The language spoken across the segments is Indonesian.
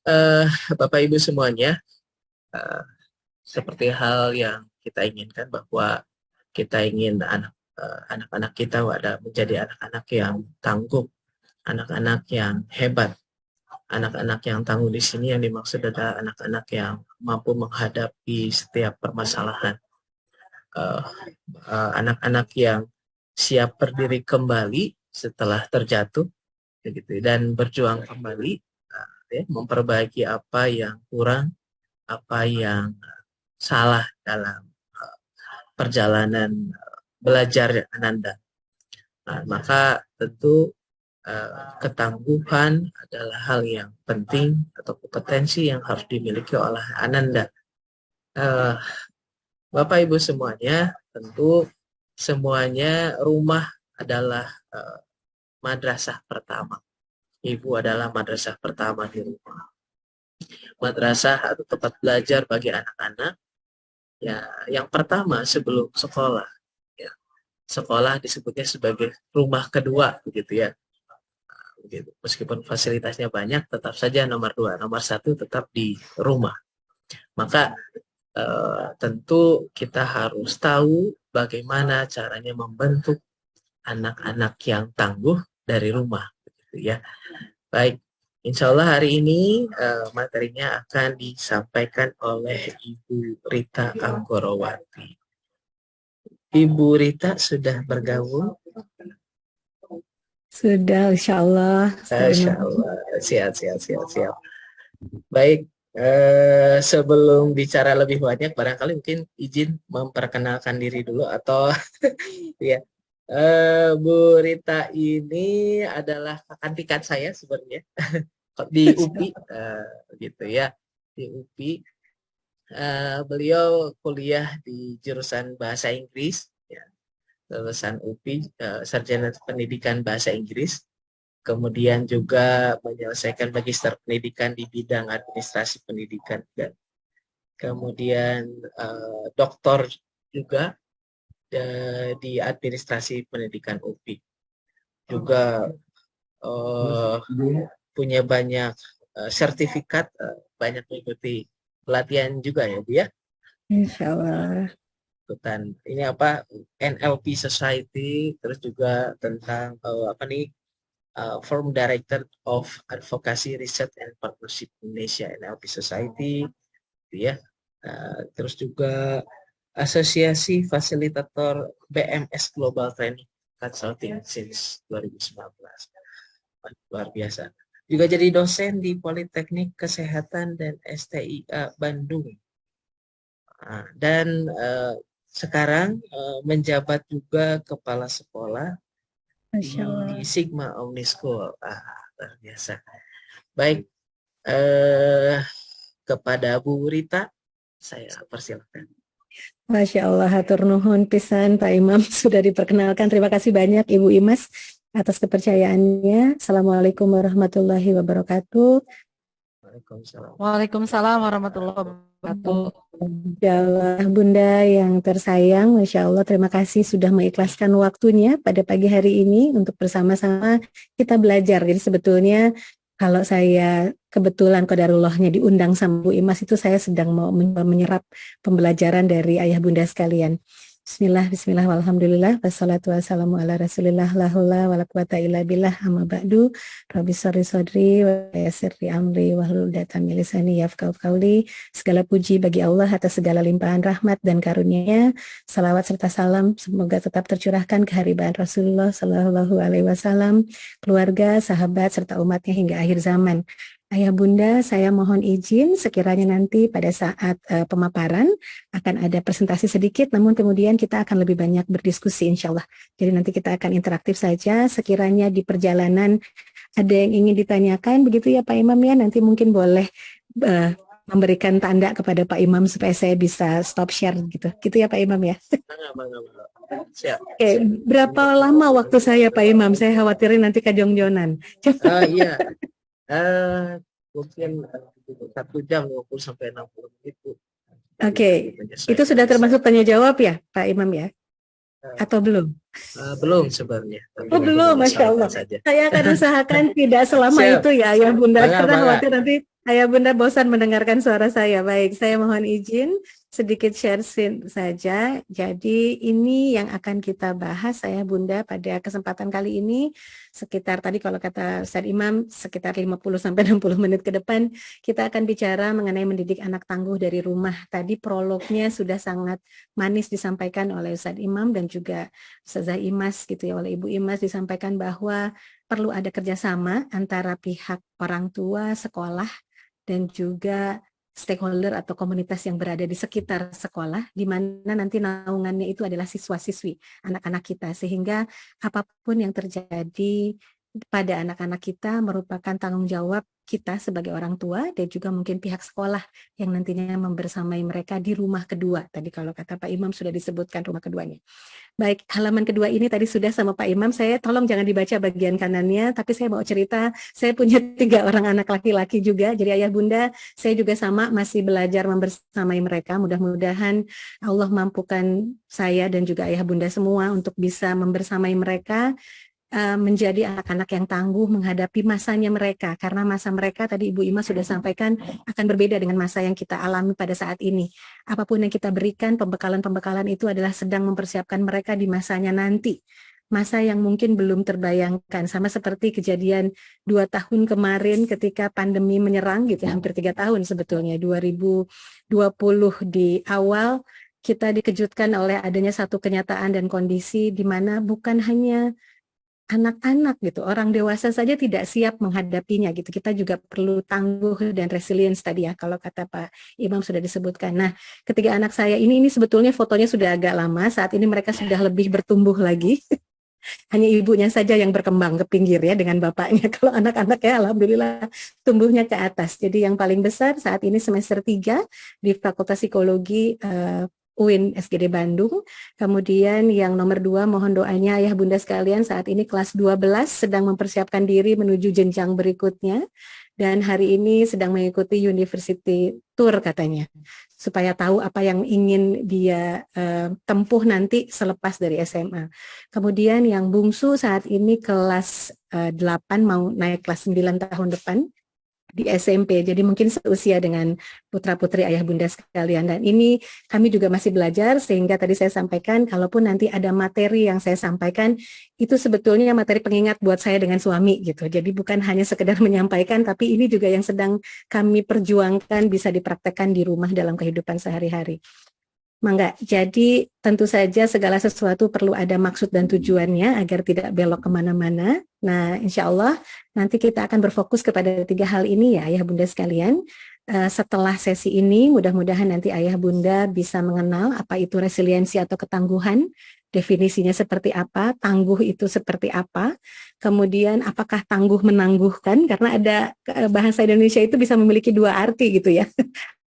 eh, Bapak Ibu semuanya, eh, seperti hal yang kita inginkan bahwa kita ingin anak-anak kita menjadi anak-anak yang tangguh, anak-anak yang hebat. Anak-anak yang tangguh di sini yang dimaksud adalah anak-anak yang mampu menghadapi setiap permasalahan. Anak-anak yang siap berdiri kembali setelah terjatuh, begitu, dan berjuang kembali, memperbaiki apa yang kurang, apa yang salah dalam perjalanan belajar Ananda. Nah, maka tentu ketangguhan adalah hal yang penting atau kompetensi yang harus dimiliki oleh Ananda. Bapak Ibu semuanya, tentu semuanya rumah adalah madrasah pertama. Ibu adalah madrasah pertama di rumah. Madrasah atau tempat belajar bagi anak-anak ya, yang pertama sebelum sekolah. Ya. Sekolah disebutnya sebagai rumah kedua, begitu ya. Begitu. Meskipun fasilitasnya banyak, tetap saja nomor dua. Nomor satu tetap di rumah. Maka tentu kita harus tahu bagaimana caranya membentuk anak-anak yang tangguh dari rumah, begitu ya. Baik, insya Allah hari ini materinya akan disampaikan oleh Ibu Rita Anggorowati. Ibu Rita sudah bergabung? Sudah, insya Allah. Insya Allah, siap. Baik, sebelum bicara lebih banyak, barangkali mungkin izin memperkenalkan diri dulu atau ya. Bu Rita ini adalah kakak tingkat saya sebenarnya di UPI, gitu ya, di UPI. Beliau kuliah di jurusan bahasa Inggris, ya, lulusan UPI, sarjana pendidikan bahasa Inggris. Kemudian juga menyelesaikan magister pendidikan di bidang administrasi pendidikan. Dan kemudian doktor juga di administrasi pendidikan UPI. Juga punya banyak sertifikat, banyak mengikuti pelatihan juga ya Bu ya. Insya Allah. Ini apa, NLP Society, terus juga tentang Forum Director of Advocacy Research and Partnership Indonesia, NLP Society, ya. Terus juga Asosiasi Fasilitator BMS Global Training Consulting since 2019. Luar biasa. Juga jadi dosen di Politeknik Kesehatan dan STIA Bandung. Dan sekarang menjabat juga kepala sekolah di Sigma Omni School. Luar biasa. Baik, kepada Bu Rita, saya persilakan. Masya Allah, hatur nuhun pisan Pak Imam sudah diperkenalkan. Terima kasih banyak Ibu Imas atas kepercayaannya. Assalamualaikum warahmatullahi wabarakatuh. Waalaikumsalam warahmatullahi wabarakatuh. Ya Allah, Bunda yang tersayang, Masya Allah, terima kasih sudah mengikhlaskan waktunya pada pagi hari ini untuk bersama-sama kita belajar. Jadi sebetulnya kalau saya kebetulan qadarullahnya diundang sama Bu Imas, itu saya sedang mau menyerap pembelajaran dari ayah bunda sekalian. Bismillah, walhamdulillah, wassalatu wassalamu ala rasulillah, la haula wala quwata illa billah, amma ba'du, rabbi sholli sodri, wa yassirli amri, wahlul uqdatam min lisani yafqahu qawli. Segala puji bagi Allah atas segala limpahan rahmat dan karunia-Nya. Salawat serta salam semoga tetap tercurahkan kehariban Rasulullah Sallallahu Alaihi Wasallam, keluarga, sahabat, serta umatnya hingga akhir zaman. Ayah bunda, saya mohon izin sekiranya nanti pada saat pemaparan akan ada presentasi sedikit, namun kemudian kita akan lebih banyak berdiskusi insya Allah. Jadi nanti kita akan interaktif saja, sekiranya di perjalanan ada yang ingin ditanyakan, begitu ya Pak Imam ya, nanti mungkin boleh memberikan tanda kepada Pak Imam supaya saya bisa stop share gitu. Gitu ya Pak Imam ya. Oke, berapa lama waktu saya Pak Imam? Saya khawatirin nanti kejong-jonan. Iya. Mungkin 1 jam 50 sampai 60 menit. Oke, itu sudah termasuk tanya jawab ya Pak Imam ya? Atau belum? Belum sebenarnya. Oh belum, Masya Allah. Saya akan usahakan tidak selama itu ya Ayah Bunda, karena khawatir nanti Ayah Bunda bosan mendengarkan suara saya. Baik, saya mohon izin sedikit share screen saja. Jadi ini yang akan kita bahas Ayah Bunda pada kesempatan kali ini sekitar tadi kalau kata Ustadz Imam sekitar 50 sampai 60 menit ke depan kita akan bicara mengenai mendidik anak tangguh dari rumah. Tadi prolognya sudah sangat manis disampaikan oleh Ustadz Imam dan juga Ustazah Imas gitu ya, oleh Ibu Imas disampaikan bahwa perlu ada kerjasama antara pihak orang tua, sekolah, dan juga stakeholder atau komunitas yang berada di sekitar sekolah, di mana nanti naungannya itu adalah siswa-siswi, anak-anak kita, sehingga apapun yang terjadi pada anak-anak kita merupakan tanggung jawab kita sebagai orang tua dan juga mungkin pihak sekolah yang nantinya membersamai mereka di rumah kedua. Tadi kalau kata Pak Imam sudah disebutkan rumah keduanya. Baik, halaman kedua ini tadi sudah sama Pak Imam, saya tolong jangan dibaca bagian kanannya, tapi saya mau cerita, saya punya 3 orang anak laki-laki juga, jadi ayah bunda, saya juga sama masih belajar membersamai mereka, mudah-mudahan Allah mampukan saya dan juga ayah bunda semua untuk bisa membersamai mereka, menjadi anak-anak yang tangguh menghadapi masanya mereka, karena masa mereka tadi Ibu Ima sudah sampaikan akan berbeda dengan masa yang kita alami pada saat ini. Apapun yang kita berikan, pembekalan-pembekalan itu adalah sedang mempersiapkan mereka di masanya nanti, masa yang mungkin belum terbayangkan, sama seperti kejadian 2 tahun kemarin ketika pandemi menyerang gitu, hampir 3 tahun sebetulnya, 2020 di awal kita dikejutkan oleh adanya satu kenyataan dan kondisi di mana bukan hanya anak-anak gitu, orang dewasa saja tidak siap menghadapinya gitu. Kita juga perlu tangguh dan resilience tadi ya, kalau kata Pak Imam sudah disebutkan. Nah, ketiga anak saya ini sebetulnya fotonya sudah agak lama, saat ini mereka sudah lebih bertumbuh lagi. Hanya ibunya saja yang berkembang ke pinggir ya dengan bapaknya. Kalau anak-anak ya alhamdulillah tumbuhnya ke atas. Jadi yang paling besar saat ini semester 3 di Fakultas Psikologi UIN SGD Bandung. Kemudian yang nomor 2 mohon doanya ayah bunda sekalian, saat ini kelas 12 sedang mempersiapkan diri menuju jenjang berikutnya. Dan hari ini sedang mengikuti university tour katanya, supaya tahu apa yang ingin dia tempuh nanti selepas dari SMA. Kemudian yang bungsu saat ini kelas 8 mau naik kelas 9 tahun depan di SMP, jadi mungkin seusia dengan putra-putri ayah bunda sekalian. Dan ini kami juga masih belajar, sehingga tadi saya sampaikan, kalaupun nanti ada materi yang saya sampaikan, itu sebetulnya materi pengingat buat saya dengan suami gitu. Jadi bukan hanya sekedar menyampaikan, tapi ini juga yang sedang kami perjuangkan bisa dipraktekkan di rumah dalam kehidupan sehari-hari. Mangga, jadi tentu saja segala sesuatu perlu ada maksud dan tujuannya agar tidak belok kemana-mana. Nah, insya Allah nanti kita akan berfokus kepada 3 hal ini ya ayah bunda sekalian. Setelah sesi ini mudah-mudahan nanti ayah bunda bisa mengenal apa itu resiliensi atau ketangguhan, definisinya seperti apa, tangguh itu seperti apa, kemudian apakah tangguh menangguhkan, karena ada bahasa Indonesia itu bisa memiliki 2 arti gitu ya.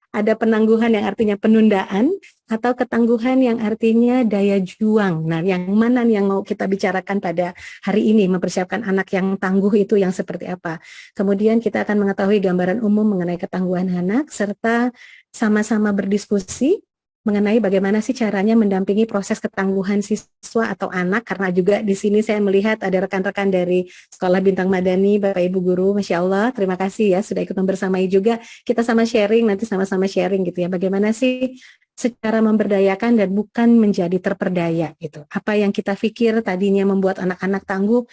Ada penangguhan yang artinya penundaan atau ketangguhan yang artinya daya juang. Nah, yang mana yang mau kita bicarakan pada hari ini, mempersiapkan anak yang tangguh itu yang seperti apa. Kemudian kita akan mengetahui gambaran umum mengenai ketangguhan anak serta sama-sama berdiskusi mengenai bagaimana sih caranya mendampingi proses ketangguhan siswa atau anak, karena juga di sini saya melihat ada rekan-rekan dari Sekolah Bintang Madani, Bapak Ibu Guru, Masya Allah, terima kasih ya sudah ikut membersamai juga, kita sama sharing, nanti sama-sama sharing gitu ya, bagaimana sih secara memberdayakan dan bukan menjadi terperdaya gitu. Apa yang kita pikir tadinya membuat anak-anak tangguh,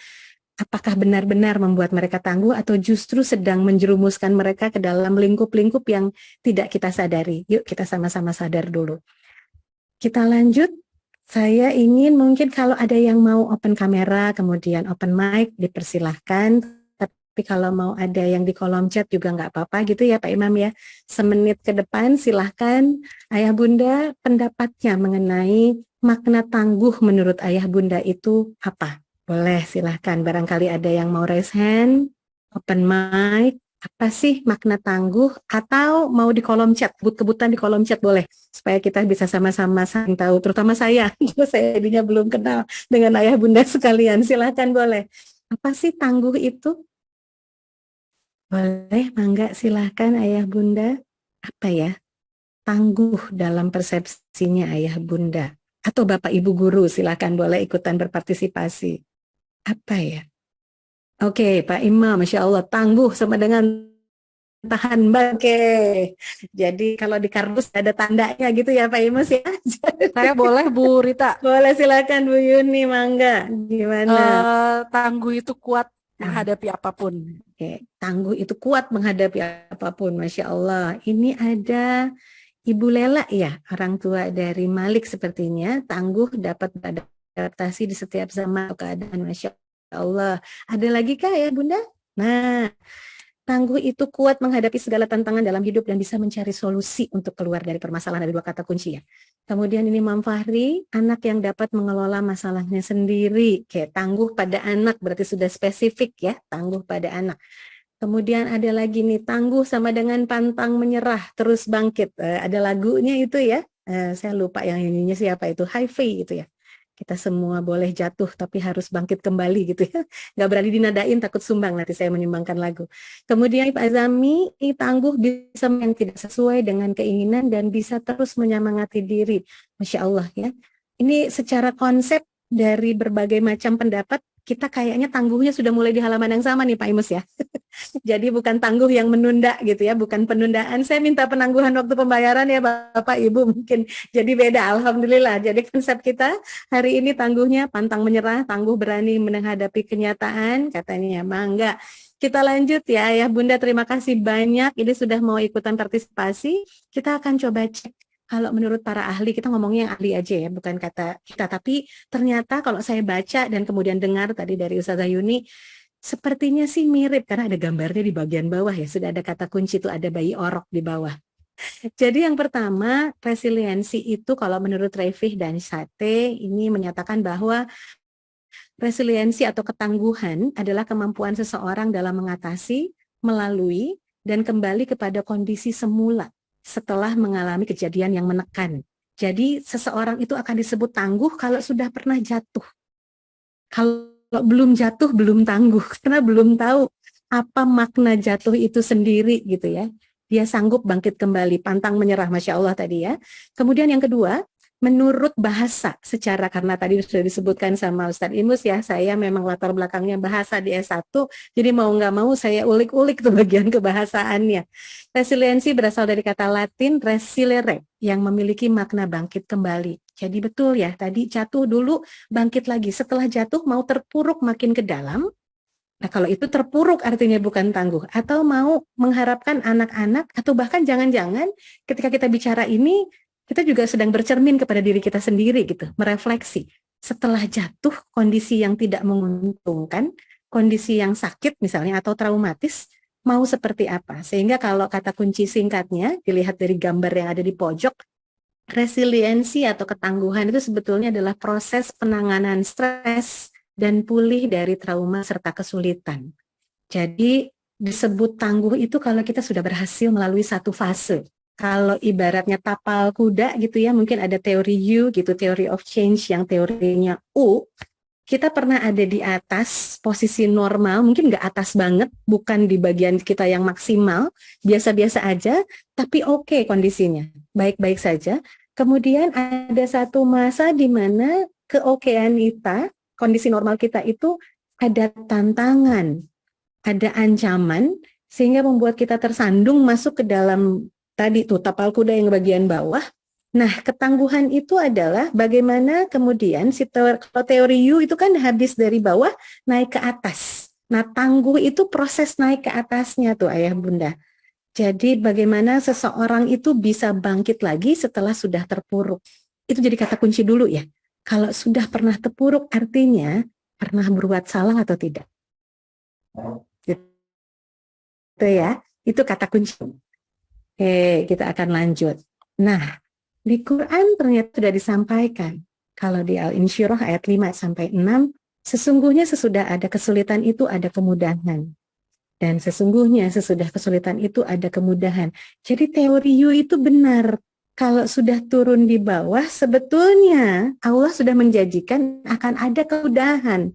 apakah benar-benar membuat mereka tangguh atau justru sedang menjerumuskan mereka ke dalam lingkup-lingkup yang tidak kita sadari. Yuk kita sama-sama sadar dulu. Kita lanjut. Saya ingin mungkin kalau ada yang mau open kamera, kemudian open mic, dipersilahkan. Tapi kalau mau ada yang di kolom chat juga nggak apa-apa gitu ya Pak Imam ya. Semenit ke depan silahkan ayah bunda pendapatnya mengenai makna tangguh menurut ayah bunda itu apa? Boleh, silahkan. Barangkali ada yang mau raise hand, open mic. Apa sih makna tangguh? Atau mau di kolom chat, kebut-kebutan di kolom chat boleh. Supaya kita bisa sama-sama saling tahu, terutama saya. Saya jadinya belum kenal dengan ayah bunda sekalian. Silahkan boleh. Apa sih tangguh itu? Boleh, mangga silahkan ayah bunda. Apa ya? Tangguh dalam persepsinya ayah bunda. Atau Bapak Ibu Guru, silahkan boleh ikutan berpartisipasi. Apa ya? Oke, Pak Imam, Masya Allah, tangguh sama dengan tahan bangke. Jadi kalau di kardus ada tandanya gitu ya Pak Imus ya. Saya boleh Bu Rita. Boleh silakan Bu Yuni, mangga. Gimana? Tangguh itu kuat Nah, menghadapi apapun. oke, tangguh itu kuat menghadapi apapun, Masya Allah. Ini ada Ibu Lela ya, orang tua dari Malik sepertinya, tangguh dapat beradaptasi di setiap zaman atau keadaan, Masya Allah. Ada lagi kah ya Bunda? Nah, tangguh itu kuat menghadapi segala tantangan dalam hidup dan bisa mencari solusi untuk keluar dari permasalahan. Ada dua kata kunci ya. Kemudian ini Mam Fahri, anak yang dapat mengelola masalahnya sendiri. Kayak tangguh pada anak, berarti sudah spesifik ya, tangguh pada anak. Kemudian ada lagi nih, tangguh sama dengan pantang menyerah, terus bangkit. Ada lagunya itu ya, saya lupa yang nyanyinya siapa itu, Hi-Fi itu ya. Kita semua boleh jatuh tapi harus bangkit kembali gitu ya. Nggak berani dinadain, takut sumbang nanti saya menyumbangkan lagu. Kemudian Pak Azami, tangguh bisa yang tidak sesuai dengan keinginan dan bisa terus menyemangati diri. Masya Allah ya. Ini secara konsep dari berbagai macam pendapat, kita kayaknya tangguhnya sudah mulai di halaman yang sama nih Pak Imus ya. Jadi bukan tangguh yang menunda gitu ya, bukan penundaan. Saya minta penangguhan waktu pembayaran ya Bapak Ibu mungkin. Jadi beda, alhamdulillah. Jadi konsep kita hari ini tangguhnya pantang menyerah, tangguh berani menghadapi kenyataan, katanya mangga. Kita lanjut ya Bunda, terima kasih banyak. Ini sudah mau ikutan partisipasi. Kita akan coba cek. Kalau menurut para ahli, kita ngomongnya yang ahli aja ya, bukan kata kita. Tapi ternyata kalau saya baca dan kemudian dengar tadi dari Ustazah Yuni, sepertinya sih mirip karena ada gambarnya di bagian bawah ya. Sudah ada kata kunci itu, ada bayi orok di bawah. Jadi yang pertama, resiliensi itu kalau menurut Revih dan Sate ini menyatakan bahwa resiliensi atau ketangguhan adalah kemampuan seseorang dalam mengatasi, melalui, dan kembali kepada kondisi semula setelah mengalami kejadian yang menekan. Jadi seseorang itu akan disebut tangguh kalau sudah pernah jatuh. Kalau belum jatuh, belum tangguh, karena belum tahu apa makna jatuh itu sendiri gitu ya. Dia sanggup bangkit kembali, pantang menyerah, Masya Allah tadi ya. Kemudian yang kedua, menurut bahasa secara, karena tadi sudah disebutkan sama Ustadz Imus ya, saya memang latar belakangnya bahasa di S1, jadi mau nggak mau saya ulik-ulik tuh bagian kebahasaannya. Resiliensi berasal dari kata Latin resilere, yang memiliki makna bangkit kembali. Jadi betul ya, tadi jatuh dulu, bangkit lagi. Setelah jatuh mau terpuruk makin ke dalam. Nah kalau itu terpuruk artinya bukan tangguh. Atau mau mengharapkan anak-anak, atau bahkan jangan-jangan ketika kita bicara ini, kita juga sedang bercermin kepada diri kita sendiri gitu, merefleksi. Setelah jatuh, kondisi yang tidak menguntungkan, kondisi yang sakit misalnya atau traumatis, mau seperti apa? Sehingga kalau kata kunci singkatnya, dilihat dari gambar yang ada di pojok, resiliensi atau ketangguhan itu sebetulnya adalah proses penanganan stres dan pulih dari trauma serta kesulitan. Jadi disebut tangguh itu kalau kita sudah berhasil melalui satu fase. Kalau ibaratnya tapal kuda gitu ya, mungkin ada teori U gitu, theory of change yang teorinya U. Kita pernah ada di atas posisi normal, mungkin nggak atas banget, bukan di bagian kita yang maksimal, biasa-biasa aja, tapi oke kondisinya, baik-baik saja. Kemudian ada satu masa di mana keokean kita, kondisi normal kita itu ada tantangan, ada ancaman, sehingga membuat kita tersandung masuk ke dalam tadi tuh tapal kuda yang bagian bawah. Nah, ketangguhan itu adalah bagaimana kemudian kalau teori U itu kan habis dari bawah naik ke atas. Nah, tangguh itu proses naik ke atasnya tuh Ayah Bunda. Jadi bagaimana seseorang itu bisa bangkit lagi setelah sudah terpuruk. Itu jadi kata kunci dulu ya. Kalau sudah pernah terpuruk artinya pernah berbuat salah atau tidak. Gitu ya. Itu kata kunci. Oke, kita akan lanjut. Nah, di Quran ternyata sudah disampaikan. Kalau di Al-Insyirah ayat 5-6, sesungguhnya sesudah ada kesulitan itu ada kemudahan. Dan sesungguhnya sesudah kesulitan itu ada kemudahan. Jadi teori U itu benar. Kalau sudah turun di bawah, sebetulnya Allah sudah menjanjikan akan ada kemudahan.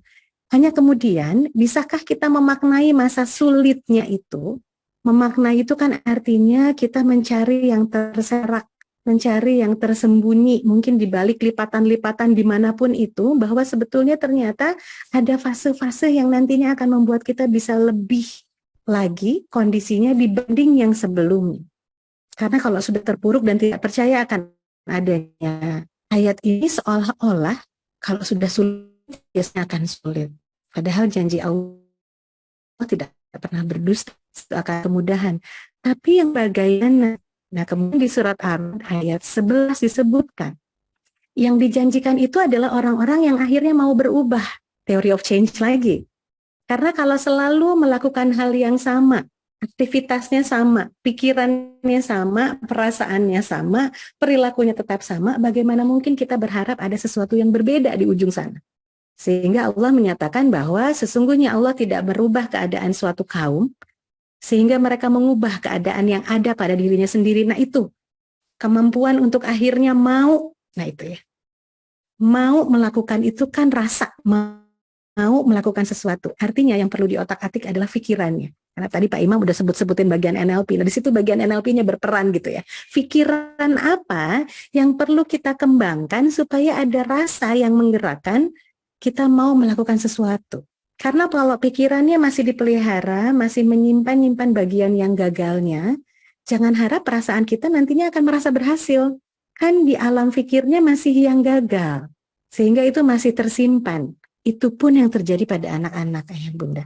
Hanya kemudian, bisakah kita memaknai masa sulitnya itu? Memaknai itu kan artinya kita mencari yang terserak, mencari yang tersembunyi, mungkin di balik lipatan-lipatan dimanapun itu, bahwa sebetulnya ternyata ada fase-fase yang nantinya akan membuat kita bisa lebih lagi kondisinya dibanding yang sebelumnya. Karena kalau sudah terpuruk dan tidak percaya akan adanya ayat ini, seolah-olah kalau sudah sulit, biasanya akan sulit. Padahal janji Allah tidak pernah berdusta, itu akan kemudahan. Tapi yang bagaimana? Nah, kemudian di surat Ar ayat 11 disebutkan, yang dijanjikan itu adalah orang-orang yang akhirnya mau berubah. Theory of change lagi. Karena kalau selalu melakukan hal yang sama, aktivitasnya sama, pikirannya sama, perasaannya sama, perilakunya tetap sama, bagaimana mungkin kita berharap ada sesuatu yang berbeda di ujung sana? Sehingga Allah menyatakan bahwa sesungguhnya Allah tidak merubah keadaan suatu kaum, sehingga mereka mengubah keadaan yang ada pada dirinya sendiri. Nah itu, kemampuan untuk akhirnya mau, nah itu ya, mau melakukan itu kan rasa, mau melakukan sesuatu. Artinya yang perlu diotak-atik adalah pikirannya. Karena tadi Pak Imam udah sebut-sebutin bagian NLP. Nah di situ bagian NLP-nya berperan gitu ya. Pikiran apa yang perlu kita kembangkan supaya ada rasa yang menggerakkan kita mau melakukan sesuatu. Karena kalau pikirannya masih dipelihara, masih menyimpan-nyimpan bagian yang gagalnya, jangan harap perasaan kita nantinya akan merasa berhasil. Kan di alam pikirnya masih yang gagal. Sehingga itu masih tersimpan. Itu pun yang terjadi pada anak-anak, ayah bunda.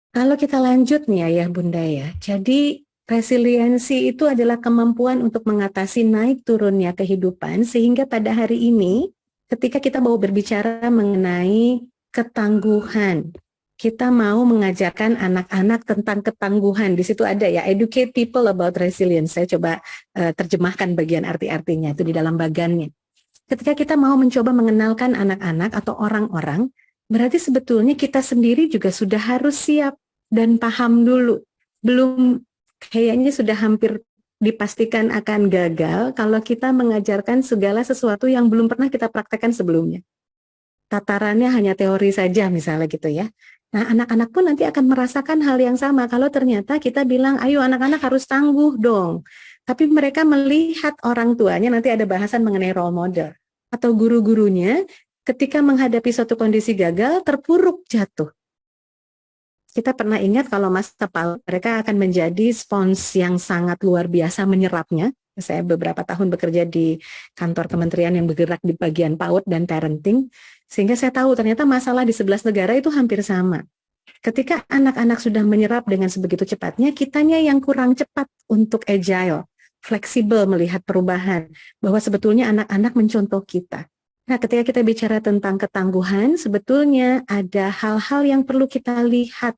Kalau kita lanjut nih ayah bunda ya, jadi resiliensi itu adalah kemampuan untuk mengatasi naik turunnya kehidupan, sehingga pada hari ini ketika kita mau berbicara mengenai ketangguhan, kita mau mengajarkan anak-anak tentang ketangguhan. Di situ ada ya, educate people about resilience. Saya coba terjemahkan bagian arti-artinya itu di dalam bagannya. Ketika kita mau mencoba mengenalkan anak-anak atau orang-orang, berarti sebetulnya kita sendiri juga sudah harus siap dan paham dulu. Belum, kayaknya sudah hampir dipastikan akan gagal kalau kita mengajarkan segala sesuatu yang belum pernah kita praktekkan sebelumnya. Tatarannya hanya teori saja misalnya gitu ya. Nah, anak-anak pun nanti akan merasakan hal yang sama kalau ternyata kita bilang, ayo anak-anak harus tangguh dong. Tapi mereka melihat orang tuanya, nanti ada bahasan mengenai role model. Atau guru-gurunya ketika menghadapi suatu kondisi gagal, terpuruk jatuh. Kita pernah ingat kalau masa PAUD, mereka akan menjadi spons yang sangat luar biasa menyerapnya. Saya beberapa tahun bekerja di kantor kementerian yang bergerak di bagian PAUD dan parenting, sehingga saya tahu ternyata masalah di 11 negara itu hampir sama. Ketika anak-anak sudah menyerap dengan sebegitu cepatnya, kitanya yang kurang cepat untuk agile, fleksibel melihat perubahan, bahwa sebetulnya anak-anak mencontoh kita. Nah, ketika kita bicara tentang ketangguhan, sebetulnya ada hal-hal yang perlu kita lihat.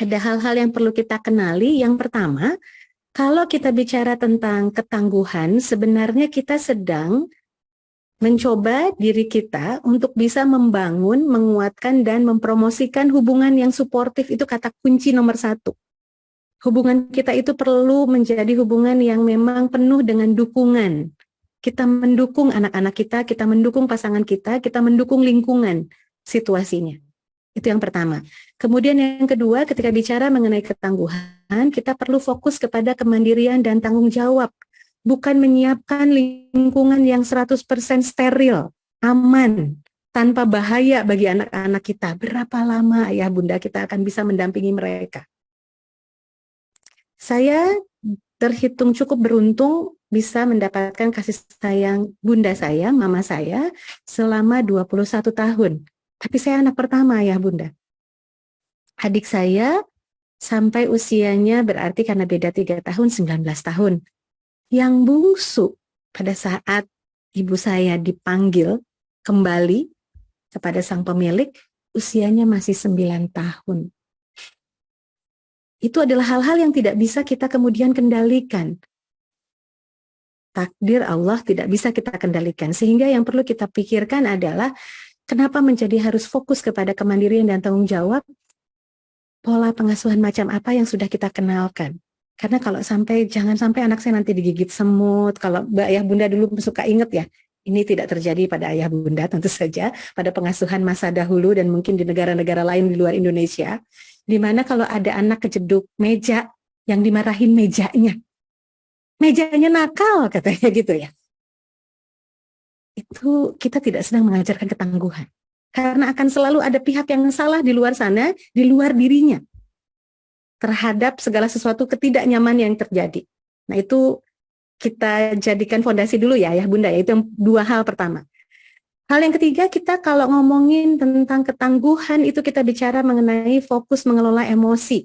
Ada hal-hal yang perlu kita kenali. Yang pertama, kalau kita bicara tentang ketangguhan, sebenarnya kita sedang mencoba diri kita untuk bisa membangun, menguatkan, dan mempromosikan hubungan yang suportif. Itu kata kunci nomor 1. Hubungan kita itu perlu menjadi hubungan yang memang penuh dengan dukungan. Kita mendukung anak-anak kita mendukung pasangan kita mendukung lingkungan situasinya. Itu yang pertama. Kemudian yang kedua, ketika bicara mengenai ketangguhan, kita perlu fokus kepada kemandirian dan tanggung jawab. Bukan menyiapkan lingkungan yang 100% steril, aman, tanpa bahaya bagi anak-anak kita. Berapa lama ayah bunda kita akan bisa mendampingi mereka? Saya terhitung cukup beruntung bisa mendapatkan kasih sayang bunda saya, mama saya, selama 21 tahun. Tapi saya anak pertama ayah bunda. Adik saya sampai usianya berarti karena beda 3 tahun, 19 tahun. Yang bungsu pada saat ibu saya dipanggil kembali kepada sang pemilik, usianya masih 9 tahun. Itu adalah hal-hal yang tidak bisa kita kemudian kendalikan. Takdir Allah tidak bisa kita kendalikan. Sehingga yang perlu kita pikirkan adalah kenapa menjadi harus fokus kepada kemandirian dan tanggung jawab, pola pengasuhan macam apa yang sudah kita kenalkan. Karena kalau jangan sampai anak saya nanti digigit semut. Kalau ayah bunda dulu suka ingat ya, ini tidak terjadi pada ayah bunda tentu saja, pada pengasuhan masa dahulu dan mungkin di negara-negara lain di luar Indonesia, di mana kalau ada anak kejeduk meja, yang dimarahin mejanya. Mejanya nakal katanya gitu ya. Itu kita tidak sedang mengajarkan ketangguhan. Karena akan selalu ada pihak yang salah di luar sana, di luar dirinya, terhadap segala sesuatu ketidaknyaman yang terjadi. Nah, itu kita jadikan fondasi dulu ya Bunda ya. Itu yang dua hal pertama. Hal yang ketiga, kita kalau ngomongin tentang ketangguhan itu kita bicara mengenai fokus mengelola emosi.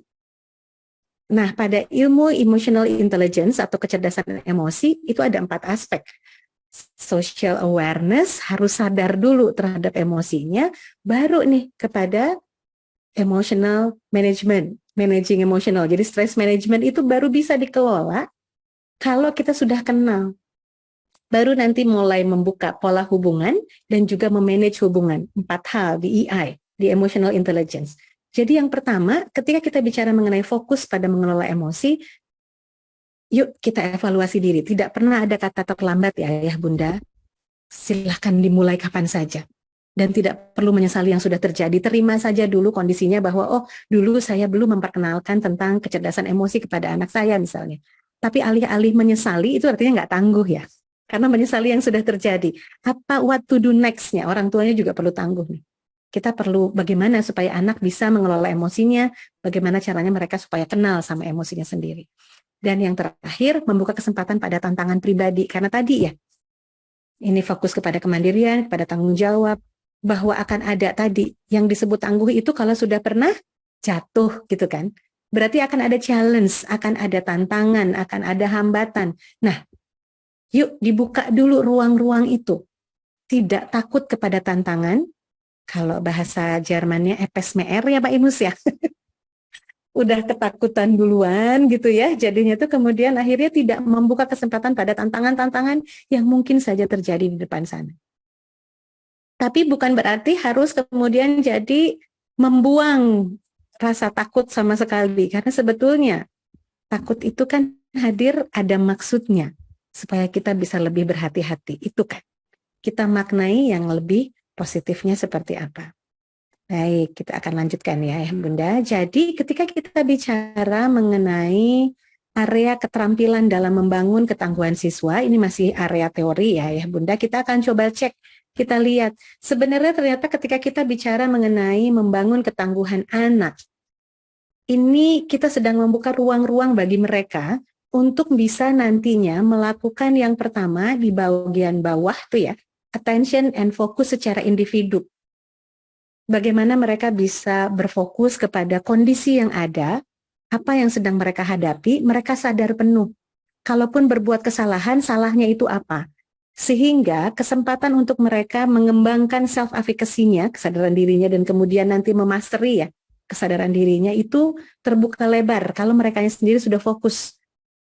Nah, pada ilmu emotional intelligence atau kecerdasan emosi itu ada 4 aspek. Social awareness, harus sadar dulu terhadap emosinya, baru nih kepada emotional management, managing emotional. Jadi stress management itu baru bisa dikelola kalau kita sudah kenal. Baru nanti mulai membuka pola hubungan dan juga memanage hubungan. 4 hal di EI, di emotional intelligence. Jadi yang pertama, ketika kita bicara mengenai fokus pada mengelola emosi, yuk kita evaluasi diri. Tidak pernah ada kata terlambat ya Ayah Bunda. Silahkan dimulai kapan saja. Dan tidak perlu menyesali yang sudah terjadi. Terima saja dulu kondisinya bahwa, oh dulu saya belum memperkenalkan tentang kecerdasan emosi kepada anak saya misalnya. Tapi alih-alih menyesali itu artinya nggak tangguh ya. Karena menyesali yang sudah terjadi. Apa what to do next-nya? Orang tuanya juga perlu tangguh nih. Kita perlu bagaimana supaya anak bisa mengelola emosinya, bagaimana caranya mereka supaya kenal sama emosinya sendiri. Dan yang terakhir, membuka kesempatan pada tantangan pribadi. Karena tadi ya, ini fokus kepada kemandirian, kepada tanggung jawab, bahwa akan ada tadi yang disebut tangguh itu kalau sudah pernah jatuh gitu kan. Berarti akan ada challenge, akan ada tantangan, akan ada hambatan. Nah, yuk dibuka dulu ruang-ruang itu. Tidak takut kepada tantangan. Kalau bahasa Jermannya epesmeer ya Pak Imus ya. Udah ketakutan duluan gitu ya. Jadinya tuh kemudian akhirnya tidak membuka kesempatan pada tantangan-tantangan yang mungkin saja terjadi di depan sana. Tapi bukan berarti harus kemudian jadi membuang rasa takut sama sekali. Karena sebetulnya takut itu kan hadir ada maksudnya. Supaya kita bisa lebih berhati-hati. Itu kan. Kita maknai yang lebih positifnya seperti apa. Baik, kita akan lanjutkan ya Bunda. Jadi ketika kita bicara mengenai area keterampilan dalam membangun ketangguhan siswa, ini masih area teori ya Bunda, kita akan coba cek, kita lihat. Sebenarnya ternyata ketika kita bicara mengenai membangun ketangguhan anak, ini kita sedang membuka ruang-ruang bagi mereka untuk bisa nantinya melakukan yang pertama di bagian bawah tuh ya, attention and focus secara individu. Bagaimana mereka bisa berfokus kepada kondisi yang ada, apa yang sedang mereka hadapi, mereka sadar penuh. Kalaupun berbuat kesalahan, salahnya itu apa? Sehingga kesempatan untuk mereka mengembangkan self-efficacy-nya, kesadaran dirinya, dan kemudian nanti memasteri ya, kesadaran dirinya itu terbuka lebar. Kalau mereka sendiri sudah fokus,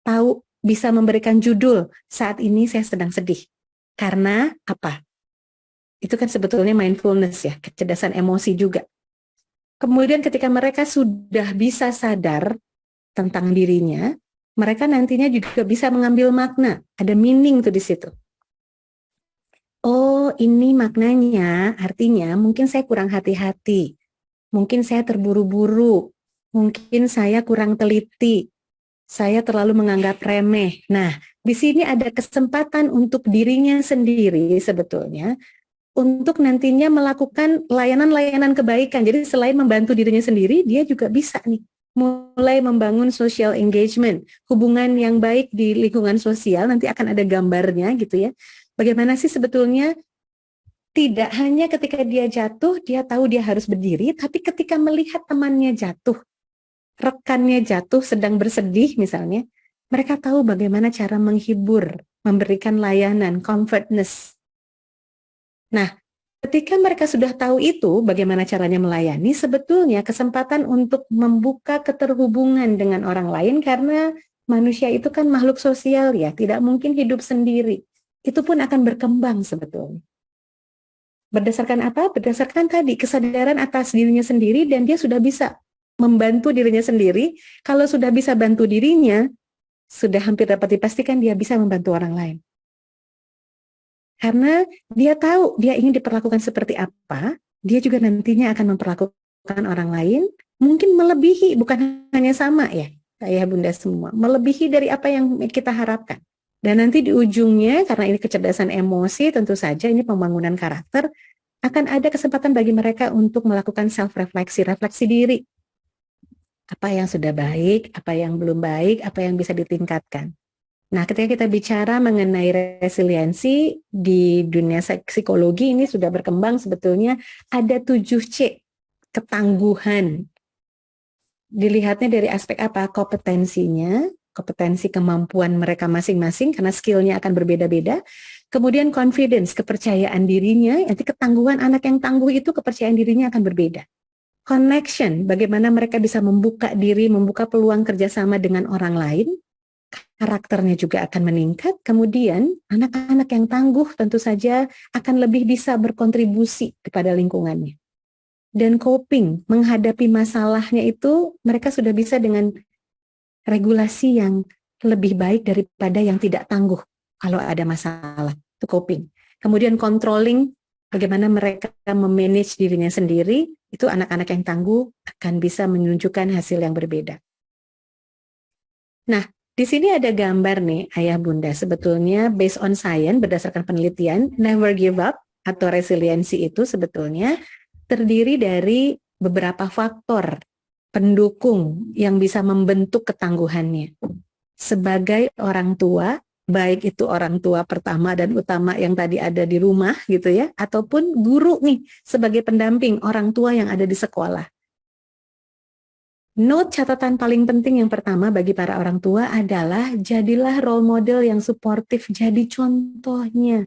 tahu bisa memberikan judul, saat ini saya sedang sedih. Karena apa? Itu kan sebetulnya mindfulness ya, kecerdasan emosi juga. Kemudian ketika mereka sudah bisa sadar tentang dirinya, mereka nantinya juga bisa mengambil makna, ada meaning tuh di situ. Oh, ini maknanya, artinya mungkin saya kurang hati-hati, mungkin saya terburu-buru, mungkin saya kurang teliti, saya terlalu menganggap remeh. Nah, di sini ada kesempatan untuk dirinya sendiri sebetulnya untuk nantinya melakukan layanan-layanan kebaikan. Jadi selain membantu dirinya sendiri, dia juga bisa nih mulai membangun social engagement, hubungan yang baik di lingkungan sosial. Nanti akan ada gambarnya gitu ya. Bagaimana sih sebetulnya tidak hanya ketika dia jatuh, dia tahu dia harus berdiri, tapi ketika melihat temannya jatuh, rekannya jatuh sedang bersedih misalnya, mereka tahu bagaimana cara menghibur, memberikan layanan, comfortness. Nah, ketika mereka sudah tahu itu, bagaimana caranya melayani, sebetulnya kesempatan untuk membuka keterhubungan dengan orang lain, karena manusia itu kan makhluk sosial ya, tidak mungkin hidup sendiri. Itu pun akan berkembang sebetulnya. Berdasarkan apa? Berdasarkan tadi kesadaran atas dirinya sendiri, dan dia sudah bisa membantu dirinya sendiri. Kalau sudah bisa bantu dirinya, sudah hampir dapat dipastikan dia bisa membantu orang lain. Karena dia tahu dia ingin diperlakukan seperti apa, dia juga nantinya akan memperlakukan orang lain, mungkin melebihi, bukan hanya sama ya, Ayah Bunda semua, melebihi dari apa yang kita harapkan. Dan nanti di ujungnya, karena ini kecerdasan emosi, tentu saja ini pembangunan karakter, akan ada kesempatan bagi mereka untuk melakukan self-refleksi, refleksi diri. Apa yang sudah baik, apa yang belum baik, apa yang bisa ditingkatkan. Nah, ketika kita bicara mengenai resiliensi di dunia psikologi ini sudah berkembang sebetulnya ada 7C, ketangguhan. Dilihatnya dari aspek apa? Kompetensinya, kompetensi kemampuan mereka masing-masing karena skillnya akan berbeda-beda. Kemudian confidence, kepercayaan dirinya, nanti ketangguhan anak yang tangguh itu kepercayaan dirinya akan berbeda. Connection, bagaimana mereka bisa membuka diri, membuka peluang kerjasama dengan orang lain. Karakternya juga akan meningkat. Kemudian anak-anak yang tangguh tentu saja akan lebih bisa berkontribusi kepada lingkungannya. Dan coping, menghadapi masalahnya itu mereka sudah bisa dengan regulasi yang lebih baik daripada yang tidak tangguh kalau ada masalah. Itu coping. Kemudian controlling, bagaimana mereka memanage dirinya sendiri, itu anak-anak yang tangguh akan bisa menunjukkan hasil yang berbeda. Nah, di sini ada gambar nih, Ayah Bunda. Sebetulnya based on science, berdasarkan penelitian, never give up atau resiliensi itu sebetulnya terdiri dari beberapa faktor pendukung yang bisa membentuk ketangguhannya. Sebagai orang tua, baik itu orang tua pertama dan utama yang tadi ada di rumah gitu ya, ataupun guru nih sebagai pendamping orang tua yang ada di sekolah. Note catatan paling penting yang pertama bagi para orang tua adalah jadilah role model yang suportif, jadi contohnya.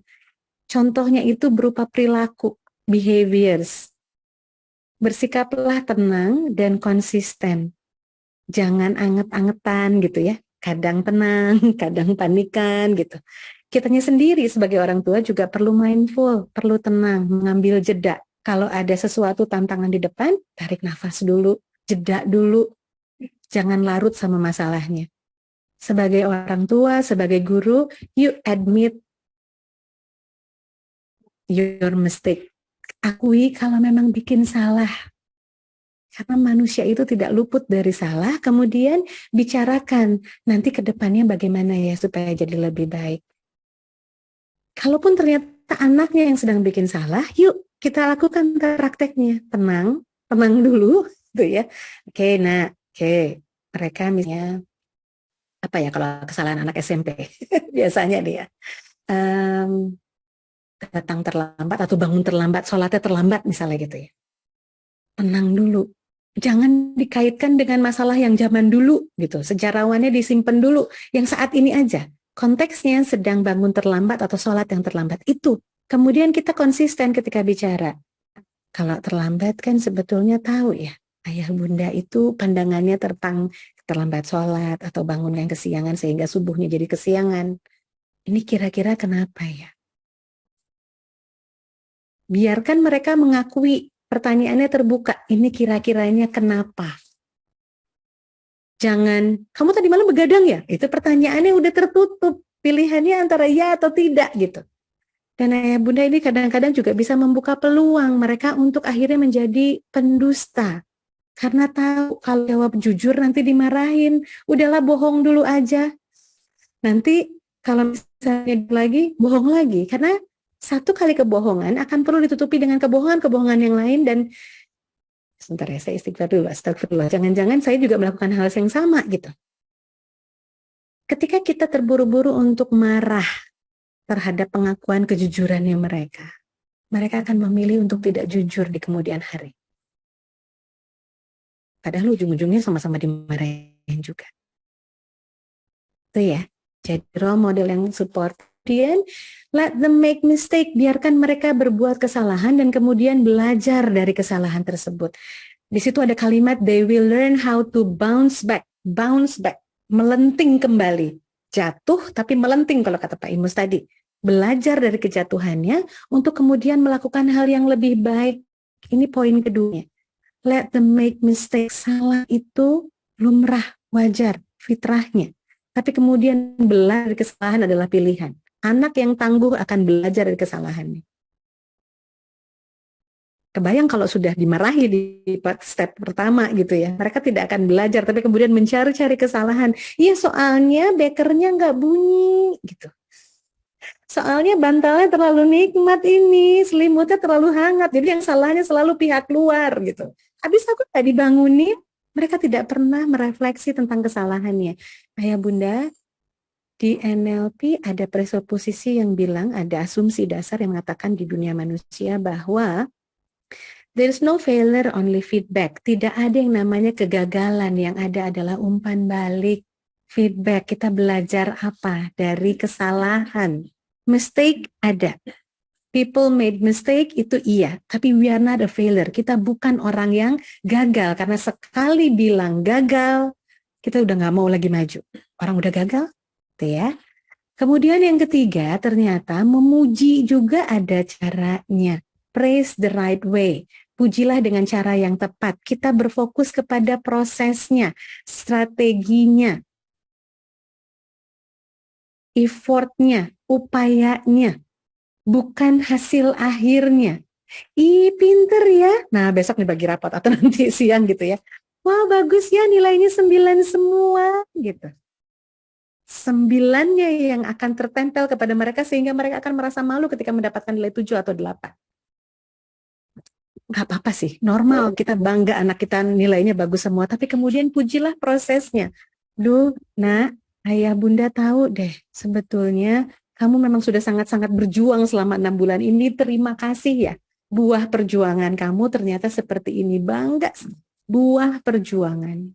Contohnya itu berupa perilaku, behaviors. Bersikaplah tenang dan konsisten. Jangan anget-angetan gitu ya. Kadang tenang, kadang panikan gitu. Kitanya sendiri sebagai orang tua juga perlu mindful, perlu tenang, mengambil jeda. Kalau ada sesuatu tantangan di depan, tarik nafas dulu. Jeda dulu, jangan larut sama masalahnya. Sebagai orang tua, sebagai guru, you admit your mistake. Akui kalau memang bikin salah. Karena manusia itu tidak luput dari salah, kemudian bicarakan nanti ke depannya bagaimana ya supaya jadi lebih baik. Kalaupun ternyata anaknya yang sedang bikin salah, yuk kita lakukan prakteknya. Tenang, tenang dulu. Gitu ya. Oke, mereka misalnya apa ya kalau kesalahan anak SMP biasanya dia datang terlambat atau bangun terlambat, sholatnya terlambat misalnya gitu ya. Tenang dulu, jangan dikaitkan dengan masalah yang zaman dulu gitu, sejarawannya disimpan dulu, yang saat ini aja. Konteksnya sedang bangun terlambat atau sholat yang terlambat itu. Kemudian kita konsisten ketika bicara. Kalau terlambat kan sebetulnya tahu ya. Ayah bunda itu pandangannya tentang terlambat sholat atau bangun yang kesiangan sehingga subuhnya jadi kesiangan. Ini kira-kira kenapa ya? Biarkan mereka mengakui, pertanyaannya terbuka. Ini kira-kiranya kenapa? Jangan, kamu tadi malam begadang ya? Itu pertanyaannya udah tertutup. Pilihannya antara ya atau tidak gitu. Dan ayah bunda ini kadang-kadang juga bisa membuka peluang mereka untuk akhirnya menjadi pendusta. Karena tahu kalau jawab jujur nanti dimarahin, udahlah bohong dulu aja. Nanti kalau misalnya lagi, bohong lagi. Karena satu kali kebohongan akan perlu ditutupi dengan kebohongan-kebohongan yang lain. Dan sebentar ya, saya istighfar dulu, astagfirullah. Jangan-jangan saya juga melakukan hal yang sama gitu. Ketika kita terburu-buru untuk marah terhadap pengakuan kejujurannya mereka akan memilih untuk tidak jujur di kemudian hari. Padahal ujung-ujungnya sama-sama dimarahin juga. Itu ya. Jadi role model yang support. Kemudian let them make mistake. Biarkan mereka berbuat kesalahan dan kemudian belajar dari kesalahan tersebut. Di situ ada kalimat they will learn how to bounce back. Bounce back. Melenting kembali. Jatuh tapi melenting kalau kata Pak Imus tadi. Belajar dari kejatuhannya untuk kemudian melakukan hal yang lebih baik. Ini poin kedua. Let them make mistakes. Salah itu lumrah, wajar, fitrahnya. Tapi kemudian belajar dari kesalahan adalah pilihan. Anak yang tangguh akan belajar dari kesalahannya. Kebayang kalau sudah dimarahi di step pertama gitu ya. Mereka tidak akan belajar, tapi kemudian mencari-cari kesalahan. Iya soalnya bekernya nggak bunyi gitu. Soalnya bantalnya terlalu nikmat ini, selimutnya terlalu hangat. Jadi yang salahnya selalu pihak luar gitu. Habis aku tadi dibangunin, mereka tidak pernah merefleksi tentang kesalahannya. Ayah bunda, di NLP ada presuposisi yang bilang, ada asumsi dasar yang mengatakan di dunia manusia bahwa there is no failure, only feedback. Tidak ada yang namanya kegagalan, yang ada adalah umpan balik. Feedback, kita belajar apa dari kesalahan. Mistake ada. People made mistake, itu iya. Tapi we are not a failure. Kita bukan orang yang gagal. Karena sekali bilang gagal, kita udah nggak mau lagi maju. Orang udah gagal, gitu ya. Kemudian yang ketiga, ternyata memuji juga ada caranya. Praise the right way. Pujilah dengan cara yang tepat. Kita berfokus kepada prosesnya, strateginya, effortnya, upayanya, bukan hasil akhirnya. Ih, pinter ya. Nah, besok nih bagi rapat atau nanti siang gitu ya. Wah, bagus ya, nilainya 9 semua gitu. 9-nya yang akan tertempel kepada mereka sehingga mereka akan merasa malu ketika mendapatkan nilai 7 atau 8. Gak apa-apa sih, normal kita bangga anak kita nilainya bagus semua, tapi kemudian pujilah prosesnya. Duh, nak, ayah bunda tahu deh, sebetulnya kamu memang sudah sangat-sangat berjuang selama 6 bulan ini, terima kasih ya. Buah perjuangan kamu ternyata seperti ini, bangga. Buah perjuangan.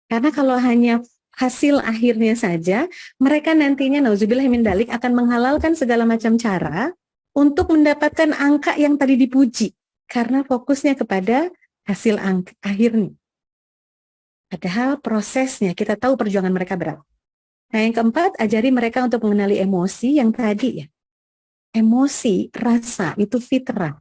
Karena kalau hanya hasil akhirnya saja, mereka nantinya, nauzubillah min dalik, akan menghalalkan segala macam cara untuk mendapatkan angka yang tadi dipuji. Karena fokusnya kepada hasil akhirnya. Padahal prosesnya, kita tahu perjuangan mereka berat. Nah yang keempat, ajari mereka untuk mengenali emosi yang tadi ya. Emosi, rasa, itu fitrah.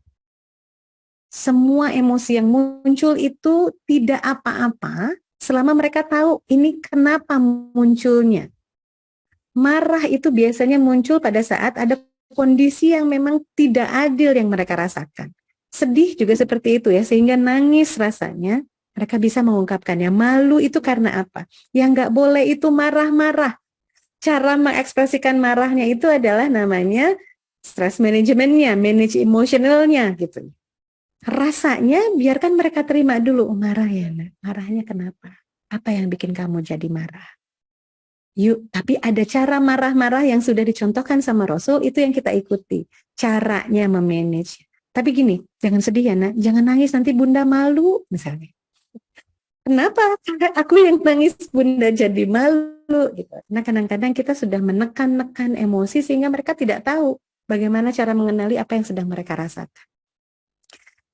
Semua emosi yang muncul itu tidak apa-apa, selama mereka tahu ini kenapa munculnya. Marah itu biasanya muncul pada saat ada kondisi yang memang tidak adil yang mereka rasakan. Sedih juga seperti itu ya, sehingga nangis rasanya, mereka bisa mengungkapkannya. Malu itu karena apa? Yang nggak boleh itu marah-marah. Cara mengekspresikan marahnya itu adalah namanya stress manajemennya, manage emosionalnya gitu. Rasanya biarkan mereka terima dulu, oh, marah ya, marahnya kenapa? Apa yang bikin kamu jadi marah? Yuk, tapi ada cara marah-marah yang sudah dicontohkan sama Rasul, itu yang kita ikuti. Caranya memanage. Tapi gini, jangan sedih ya nak, jangan nangis nanti bunda malu misalnya. Kenapa? Karena aku yang nangis bunda jadi malu. Gitu. Nah kadang-kadang kita sudah menekan-nekan emosi sehingga mereka tidak tahu bagaimana cara mengenali apa yang sedang mereka rasakan.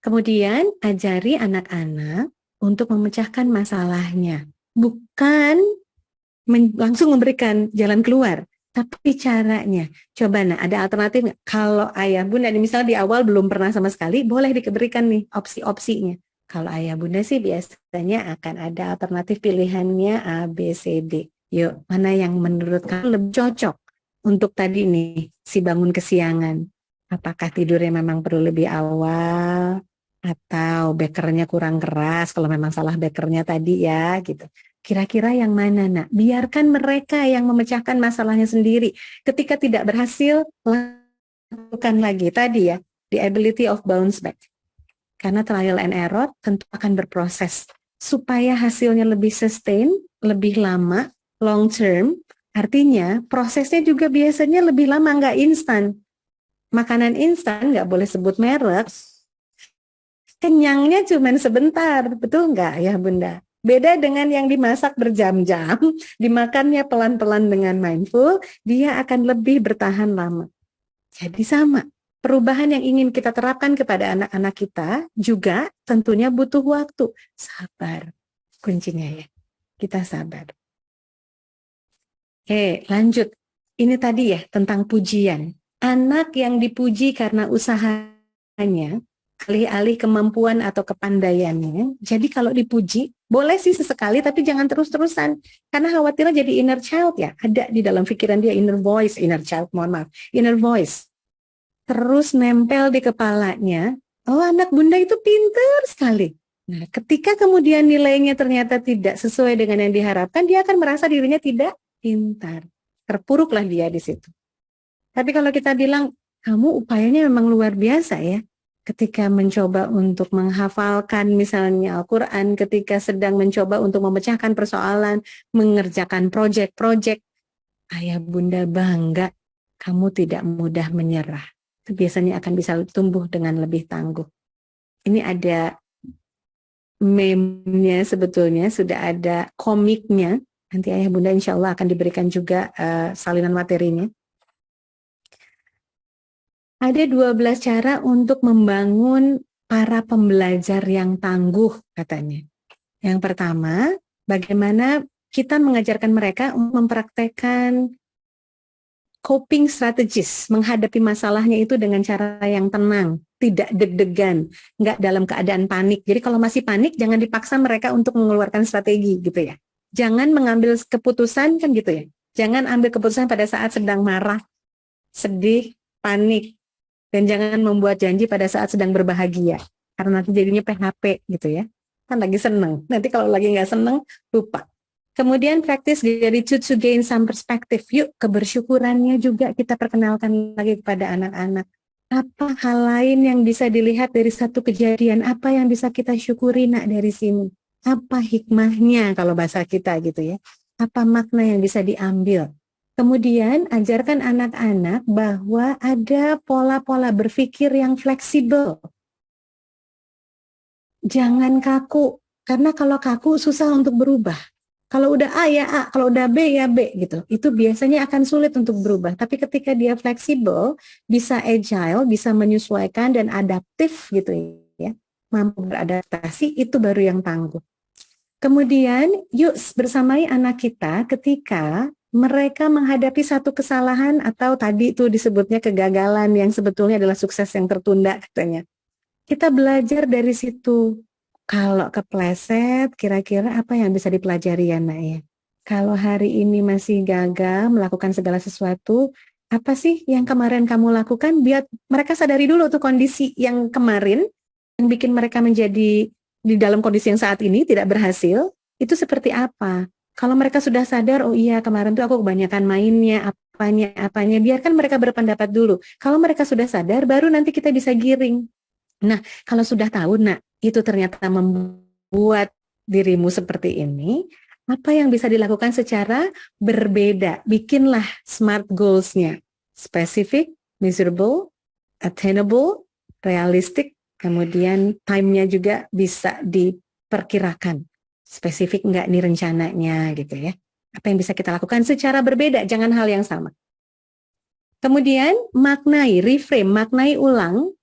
Kemudian ajari anak-anak untuk memecahkan masalahnya. Bukan langsung memberikan jalan keluar, tapi caranya. Coba nah, ada alternatif nggak? Kalau ayah bunda, misalnya di awal belum pernah sama sekali, boleh diberikan nih opsi-opsinya. Kalau ayah bunda sih biasanya akan ada alternatif pilihannya A, B, C, D. Yuk, mana yang menurut kamu lebih cocok untuk tadi nih, si bangun kesiangan? Apakah tidurnya memang perlu lebih awal? Atau bekernya kurang keras, kalau memang salah bekernya tadi ya, gitu. Kira-kira yang mana nak? Biarkan mereka yang memecahkan masalahnya sendiri. Ketika tidak berhasil, lakukan lagi. Tadi ya, the ability of bounce back. Karena trial and error tentu akan berproses. Supaya hasilnya lebih sustain, lebih lama, long term, artinya prosesnya juga biasanya lebih lama, nggak instan. Makanan instan, nggak boleh sebut merek, kenyangnya cuma sebentar, betul nggak ya bunda? Beda dengan yang dimasak berjam-jam, dimakannya pelan-pelan dengan mindful, dia akan lebih bertahan lama. Jadi sama, perubahan yang ingin kita terapkan kepada anak-anak kita juga tentunya butuh waktu. Sabar, kuncinya ya, kita sabar. Oke, lanjut. Ini tadi ya, tentang pujian. Anak yang dipuji karena usahanya, alih-alih kemampuan atau kepandaiannya. Jadi kalau dipuji, boleh sih sesekali, tapi jangan terus-terusan. Karena khawatirnya jadi inner child ya. Ada di dalam pikiran dia inner voice. Terus nempel di kepalanya, oh anak bunda itu pintar sekali. Nah, ketika kemudian nilainya ternyata tidak sesuai dengan yang diharapkan, dia akan merasa dirinya tidak pintar. terpuruklah dia di situ. Tapi kalau kita bilang, kamu upayanya memang luar biasa ya, ketika mencoba untuk menghafalkan misalnya Al-Quran, ketika sedang mencoba untuk memecahkan persoalan, mengerjakan proyek-proyek, ayah bunda bangga, kamu tidak mudah menyerah. Itu biasanya akan bisa tumbuh dengan lebih tangguh. Ini ada meme-nya sebetulnya, sudah ada komiknya. Nanti ayah bunda insya Allah akan diberikan juga salinan materinya. Ada 12 cara untuk membangun para pembelajar yang tangguh katanya. Yang pertama, bagaimana kita mengajarkan mereka mempraktekkan coping strategis, menghadapi masalahnya itu dengan cara yang tenang, tidak deg-degan, nggak dalam keadaan panik. Jadi kalau masih panik, jangan dipaksa mereka untuk mengeluarkan strategi gitu ya. Jangan mengambil keputusan kan gitu ya. Jangan ambil keputusan pada saat sedang marah, sedih, panik. Dan jangan membuat janji pada saat sedang berbahagia. Karena nanti jadinya PHP gitu ya. Kan lagi seneng. Nanti kalau lagi nggak seneng, lupa. Kemudian praktis gratitude to gain some perspective. Yuk, kebersyukurannya juga kita perkenalkan lagi kepada anak-anak. Apa hal lain yang bisa dilihat dari satu kejadian? Apa yang bisa kita syukuri nak dari sini? Apa hikmahnya kalau bahasa kita gitu ya? Apa makna yang bisa diambil? Kemudian ajarkan anak-anak bahwa ada pola-pola berpikir yang fleksibel. Jangan kaku, karena kalau kaku susah untuk berubah. Kalau udah A ya A, kalau udah B ya B gitu. Itu biasanya akan sulit untuk berubah. Tapi ketika dia fleksibel, bisa agile, bisa menyesuaikan dan adaptif gitu ya. Mampu beradaptasi, itu baru yang tangguh. Kemudian yuk bersamai anak kita ketika mereka menghadapi satu kesalahan atau tadi itu disebutnya kegagalan yang sebetulnya adalah sukses yang tertunda katanya. Kita belajar dari situ. Kalau kepleset, kira-kira apa yang bisa dipelajari ya nak ya? Kalau hari ini masih gagal melakukan segala sesuatu, apa sih yang kemarin kamu lakukan? Biar mereka sadari dulu tuh kondisi yang kemarin, yang bikin mereka menjadi di dalam kondisi yang saat ini tidak berhasil, itu seperti apa? Kalau mereka sudah sadar, oh iya kemarin tuh aku kebanyakan mainnya, apanya, biarkan mereka berpendapat dulu. Kalau mereka sudah sadar, baru nanti kita bisa giring. Nah, kalau sudah tahu, nak, itu ternyata membuat dirimu seperti ini, apa yang bisa dilakukan secara berbeda? Bikinlah SMART goals-nya. Specific, measurable, attainable, realistic, kemudian time-nya juga bisa diperkirakan. Spesifik enggak nih rencananya gitu ya. Apa yang bisa kita lakukan secara berbeda, jangan hal yang sama. Kemudian maknai, reframe, maknai ulang.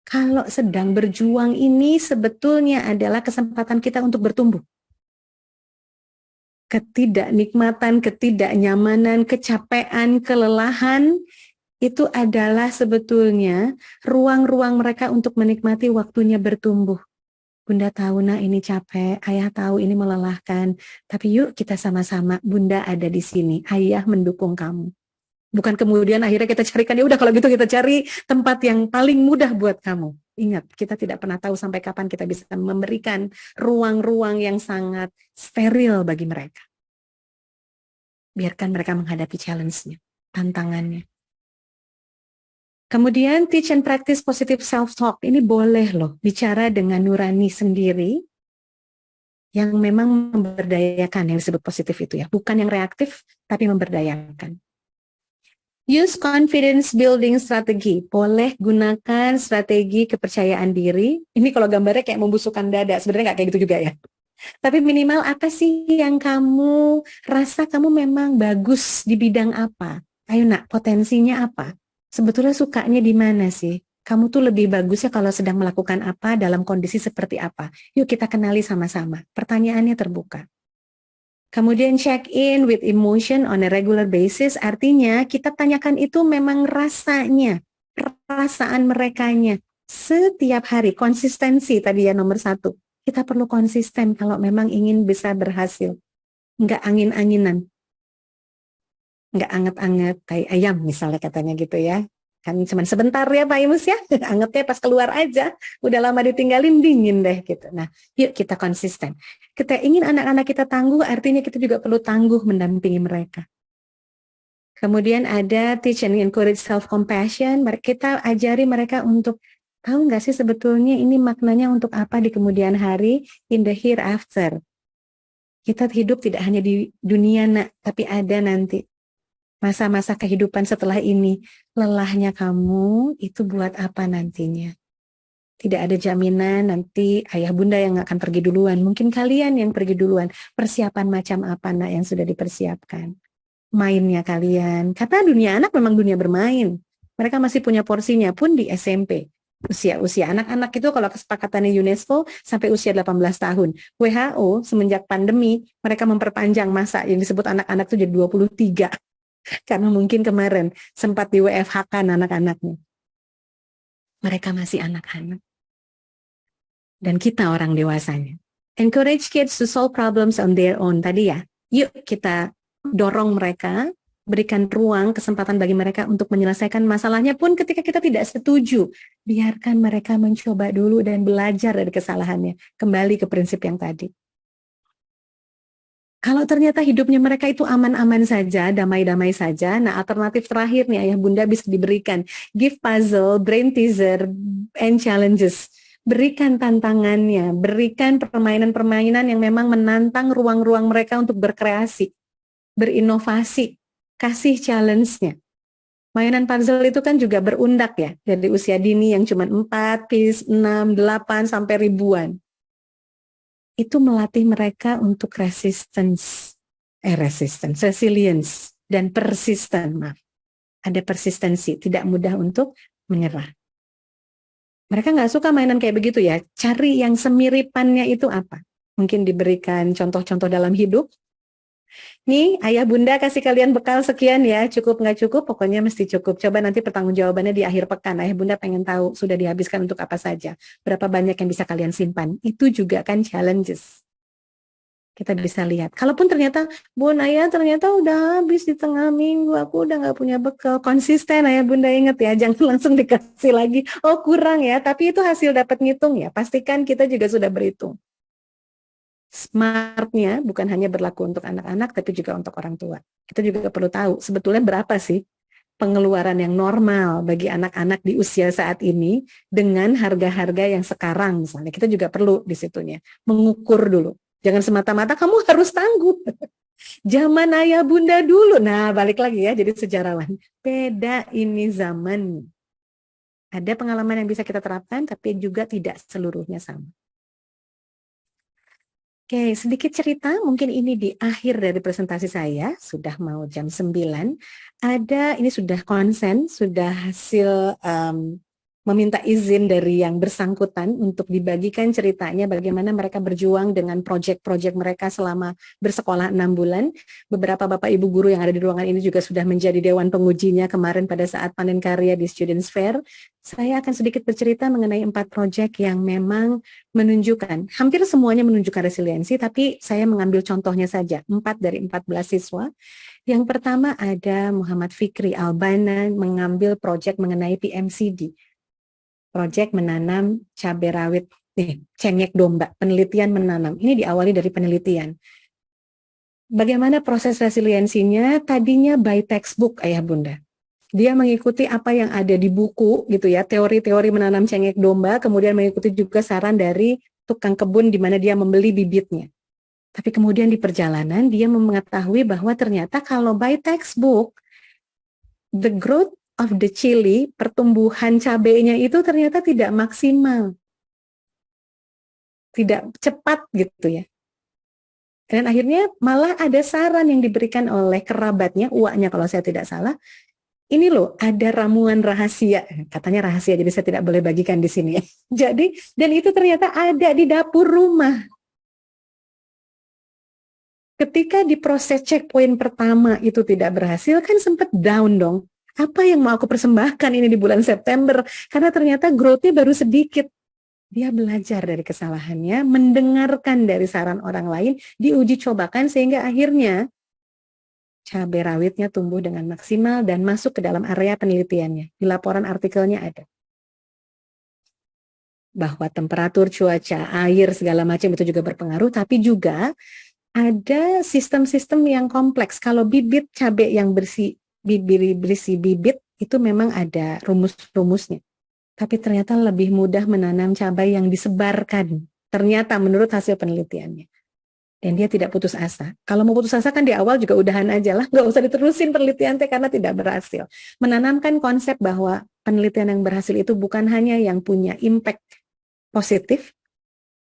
Kalau sedang berjuang ini sebetulnya adalah kesempatan kita untuk bertumbuh. Ketidaknikmatan, ketidaknyamanan, kecapean, kelelahan, itu adalah sebetulnya ruang-ruang mereka untuk menikmati waktunya bertumbuh. Bunda tahu nak ini capek, ayah tahu ini melelahkan, tapi yuk kita sama-sama, bunda ada di sini, ayah mendukung kamu. Bukan kemudian akhirnya kita carikan, ya udah kalau gitu kita cari tempat yang paling mudah buat kamu. Ingat, kita tidak pernah tahu sampai kapan kita bisa memberikan ruang-ruang yang sangat steril bagi mereka. Biarkan mereka menghadapi challenge-nya, tantangannya. Kemudian teach and practice positive self-talk. Ini boleh loh, bicara dengan nurani sendiri yang memang memberdayakan, yang disebut positif itu ya. Bukan yang reaktif, tapi memberdayakan. Use confidence building strategi. Boleh gunakan strategi kepercayaan diri. Ini kalau gambarnya kayak membusukkan dada. Sebenarnya nggak kayak gitu juga ya. Tapi minimal apa sih yang kamu rasa kamu memang bagus di bidang apa? Ayo nak, potensinya apa? Sebetulnya sukanya di mana sih? Kamu tuh lebih bagusnya kalau sedang melakukan apa, dalam kondisi seperti apa? Yuk kita kenali sama-sama. Pertanyaannya terbuka. Kemudian check in with emotion on a regular basis, artinya kita tanyakan itu memang rasanya, perasaan merekanya. Setiap hari, konsistensi tadi ya nomor 1. Kita perlu konsisten kalau memang ingin bisa berhasil. Nggak angin-anginan. Nggak anget-anget kayak ayam misalnya katanya gitu ya. Kan cuma sebentar ya Pak Imus ya, angetnya pas keluar aja, udah lama ditinggalin dingin deh gitu. Nah, yuk kita konsisten. Kita ingin anak-anak kita tangguh, artinya kita juga perlu tangguh mendampingi mereka. Kemudian ada teach and encourage self-compassion. Kita ajari mereka untuk tahu nggak sih sebetulnya ini maknanya untuk apa di kemudian hari, in the hereafter. Kita hidup tidak hanya di dunia nak, tapi ada nanti masa-masa kehidupan setelah ini. Lelahnya kamu itu buat apa nantinya? Tidak ada jaminan nanti ayah bunda yang akan pergi duluan. Mungkin kalian yang pergi duluan. Persiapan macam apa nak yang sudah dipersiapkan? Mainnya kalian. Kata dunia anak memang dunia bermain. Mereka masih punya porsinya pun di SMP. Usia anak-anak itu kalau kesepakatannya UNESCO sampai usia 18 tahun. WHO semenjak pandemi mereka memperpanjang masa yang disebut anak-anak itu jadi 23. Karena mungkin kemarin sempat di WFH-kan anak-anaknya. Mereka masih anak-anak. Dan kita orang dewasanya. Encourage kids to solve problems on their own. Tadi ya, yuk kita dorong mereka, berikan ruang, kesempatan bagi mereka untuk menyelesaikan masalahnya pun ketika kita tidak setuju. Biarkan mereka mencoba dulu dan belajar dari kesalahannya. Kembali ke prinsip yang tadi. Kalau ternyata hidupnya mereka itu aman-aman saja, damai-damai saja, nah alternatif terakhir nih ayah bunda bisa diberikan. Give puzzle, brain teaser, and challenges. Berikan tantangannya, berikan permainan-permainan yang memang menantang ruang-ruang mereka untuk berkreasi, berinovasi, kasih challenge-nya. Mainan puzzle itu kan juga berundak ya, dari usia dini yang cuma 4, piece, 6, 8, sampai ribuan. Itu melatih mereka untuk resilience, dan persisten, maaf. Ada persistensi, tidak mudah untuk menyerah. Mereka nggak suka mainan kayak begitu ya, cari yang semiripannya itu apa. Mungkin diberikan contoh-contoh dalam hidup. Nih, ayah bunda kasih kalian bekal sekian ya, cukup nggak cukup, pokoknya mesti cukup. Coba nanti pertanggungjawabannya di akhir pekan, ayah bunda pengen tahu sudah dihabiskan untuk apa saja. Berapa banyak yang bisa kalian simpan, itu juga kan challenges. Kita bisa lihat. Kalaupun ternyata, bun ayah ternyata udah habis di tengah minggu, aku udah nggak punya bekal. Konsisten ayah bunda ingat ya, jangan langsung dikasih lagi. Oh kurang ya, tapi itu hasil dapat ngitung ya. Pastikan kita juga sudah berhitung. Smartnya bukan hanya berlaku untuk anak-anak, tapi juga untuk orang tua. Kita juga perlu tahu sebetulnya berapa sih pengeluaran yang normal bagi anak-anak di usia saat ini dengan harga-harga yang sekarang misalnya. Kita juga perlu di situnya mengukur dulu. Jangan semata-mata kamu harus tangguh. Zaman ayah bunda dulu. Nah, balik lagi ya jadi sejarawan. Beda ini zaman. Ada pengalaman yang bisa kita terapkan, tapi juga tidak seluruhnya sama. Oke, sedikit cerita, mungkin ini di akhir dari presentasi saya, sudah mau jam 9. Ini sudah konsen, sudah hasil meminta izin dari yang bersangkutan untuk dibagikan ceritanya bagaimana mereka berjuang dengan proyek-proyek mereka selama bersekolah 6 bulan. Beberapa Bapak Ibu guru yang ada di ruangan ini juga sudah menjadi dewan pengujinya kemarin pada saat panen karya di Students Fair. Saya akan sedikit bercerita mengenai 4 proyek yang memang menunjukkan, hampir semuanya menunjukkan resiliensi, tapi saya mengambil contohnya saja, 4 dari 14 siswa. Yang pertama ada Muhammad Fikri Albana mengambil proyek mengenai PMCD. Proyek menanam cabai rawit, cengek domba, penelitian menanam. Ini diawali dari penelitian. Bagaimana proses resiliensinya? Tadinya by textbook ayah bunda. Dia mengikuti apa yang ada di buku gitu ya, teori-teori menanam cengek domba, kemudian mengikuti juga saran dari tukang kebun di mana dia membeli bibitnya. Tapi kemudian di perjalanan dia mengetahui bahwa ternyata kalau by textbook, the growth of the chili, pertumbuhan cabainya itu ternyata tidak maksimal. Tidak cepat gitu ya. Dan akhirnya malah ada saran yang diberikan oleh kerabatnya, uaknya kalau saya tidak salah. Ini loh, ada ramuan rahasia. Katanya rahasia, jadi saya tidak boleh bagikan di sini ya. Jadi, dan itu ternyata ada di dapur rumah. Ketika di proses checkpoint pertama itu tidak berhasil, kan sempat down dong. Apa yang mau aku persembahkan ini di bulan September? Karena ternyata growth-nya baru sedikit. Dia belajar dari kesalahannya, mendengarkan dari saran orang lain, diuji cobakan sehingga akhirnya cabai rawitnya tumbuh dengan maksimal dan masuk ke dalam area penelitiannya. Di laporan artikelnya ada. Bahwa temperatur, cuaca, air, segala macam itu juga berpengaruh, tapi juga ada sistem-sistem yang kompleks. Kalau bibit cabai yang bersih berisi bibit itu memang ada rumus-rumusnya. Tapi ternyata lebih mudah menanam cabai yang disebarkan. Ternyata menurut hasil penelitiannya. Dan dia tidak putus asa. Kalau mau putus asa kan di awal juga udahan aja lah. Nggak usah diterusin penelitian karena tidak berhasil. Menanamkan konsep bahwa penelitian yang berhasil itu bukan hanya yang punya impact positif,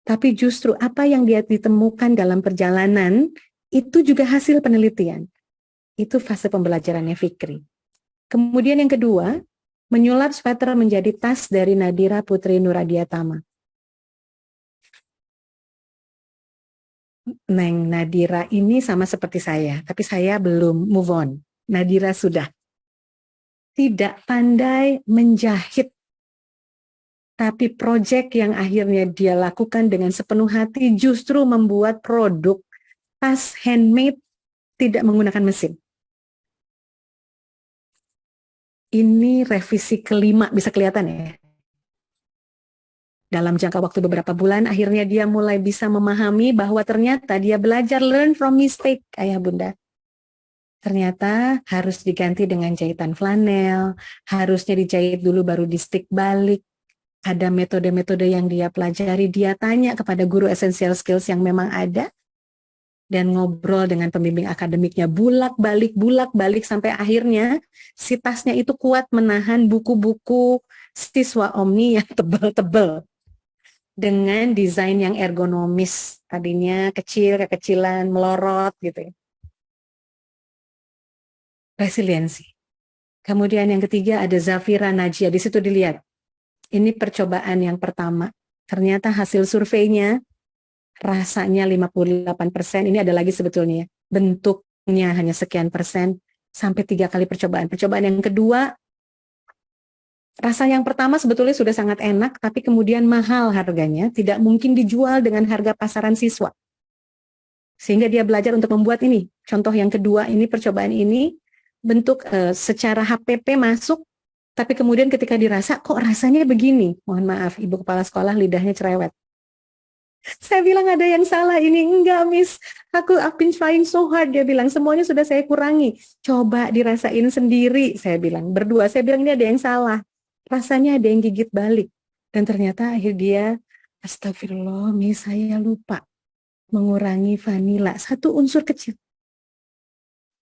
tapi justru apa yang dia ditemukan dalam perjalanan itu juga hasil penelitian. Itu fase pembelajarannya Fikri. Kemudian yang kedua, menyulap sweater menjadi tas dari Nadira Putri Nuradiatama. Neng Nadira ini sama seperti saya, tapi saya belum move on. Nadira sudah. Tidak pandai menjahit, tapi proyek yang akhirnya dia lakukan dengan sepenuh hati justru membuat produk tas handmade tidak menggunakan mesin. Ini revisi kelima, bisa kelihatan ya. Dalam jangka waktu beberapa bulan, akhirnya dia mulai bisa memahami bahwa ternyata dia belajar learn from mistake, ayah bunda. Ternyata harus diganti dengan jahitan flanel, harusnya dijahit dulu baru di stick balik. Ada metode-metode yang dia pelajari, dia tanya kepada guru essential skills yang memang ada, dan ngobrol dengan pembimbing akademiknya bulak balik sampai akhirnya si tasnya itu kuat menahan buku-buku siswa Omni yang tebal-tebal dengan desain yang ergonomis, tadinya kecil, kekecilan, melorot gitu ya. Resiliensi. Kemudian yang ketiga ada Zafira Najia, di situ dilihat. Ini percobaan yang pertama. Ternyata hasil surveinya rasanya 58%, ini ada lagi sebetulnya. Bentuknya hanya sekian persen, sampai 3 kali percobaan. Percobaan yang kedua, rasa yang pertama sebetulnya sudah sangat enak, tapi kemudian mahal harganya, tidak mungkin dijual dengan harga pasaran siswa. Sehingga dia belajar untuk membuat ini. Contoh yang kedua ini, percobaan ini, bentuk secara HPP masuk, tapi kemudian ketika dirasa, kok rasanya begini? Mohon maaf, ibu kepala sekolah lidahnya cerewet. Saya bilang ada yang salah ini, enggak miss, I've been trying so hard, dia bilang, semuanya sudah saya kurangi. Coba dirasain sendiri, saya bilang. Berdua, saya bilang ini ada yang salah. Rasanya ada yang gigit balik. Dan ternyata akhir dia, astagfirullah, miss saya lupa mengurangi vanila, satu unsur kecil.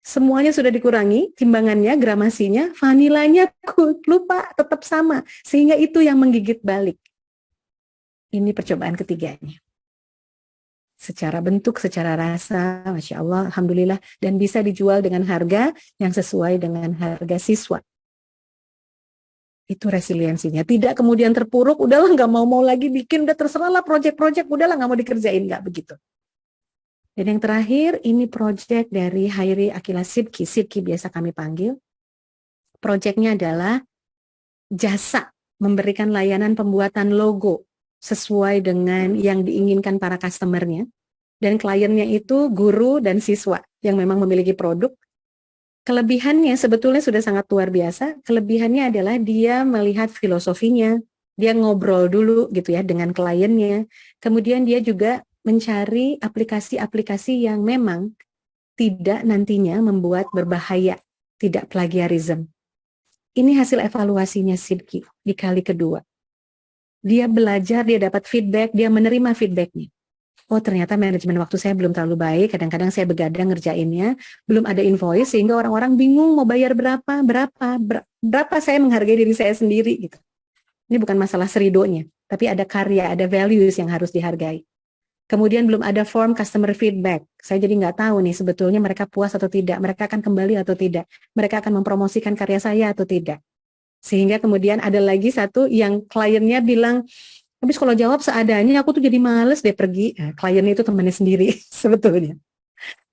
Semuanya sudah dikurangi, timbangannya, gramasinya, vanilanya lupa, tetap sama. Sehingga itu yang menggigit balik. Ini percobaan ketiganya. Secara bentuk, secara rasa, Masya Allah, Alhamdulillah, dan bisa dijual dengan harga yang sesuai dengan harga siswa. Itu resiliensinya. Tidak kemudian terpuruk, udahlah nggak mau lagi bikin, udah terserahlah proyek-proyek, udahlah nggak mau dikerjain, nggak begitu. Dan yang terakhir, ini proyek dari Hairi Akila Sidki. Sidki biasa kami panggil. Proyeknya adalah jasa memberikan layanan pembuatan logo sesuai dengan yang diinginkan para customernya. Dan kliennya itu guru dan siswa yang memang memiliki produk. Kelebihannya sebetulnya sudah sangat luar biasa. Kelebihannya adalah dia melihat filosofinya. Dia ngobrol dulu gitu ya dengan kliennya. Kemudian dia juga mencari aplikasi-aplikasi yang memang tidak nantinya membuat berbahaya, tidak plagiarism. Ini hasil evaluasinya Sidki di kali kedua. Dia belajar, dia dapat feedback, dia menerima feedbacknya. Oh ternyata manajemen waktu saya belum terlalu baik, kadang-kadang saya begadang ngerjainnya, belum ada invoice sehingga orang-orang bingung mau bayar berapa saya menghargai diri saya sendiri gitu. Ini bukan masalah seridonya, tapi ada karya, ada values yang harus dihargai. Kemudian belum ada form customer feedback. Saya jadi nggak tahu nih sebetulnya mereka puas atau tidak, mereka akan kembali atau tidak, mereka akan mempromosikan karya saya atau tidak. Sehingga kemudian ada lagi satu yang kliennya bilang, habis kalau jawab seadanya aku tuh jadi males deh pergi. Nah, kliennya itu temannya sendiri sebetulnya.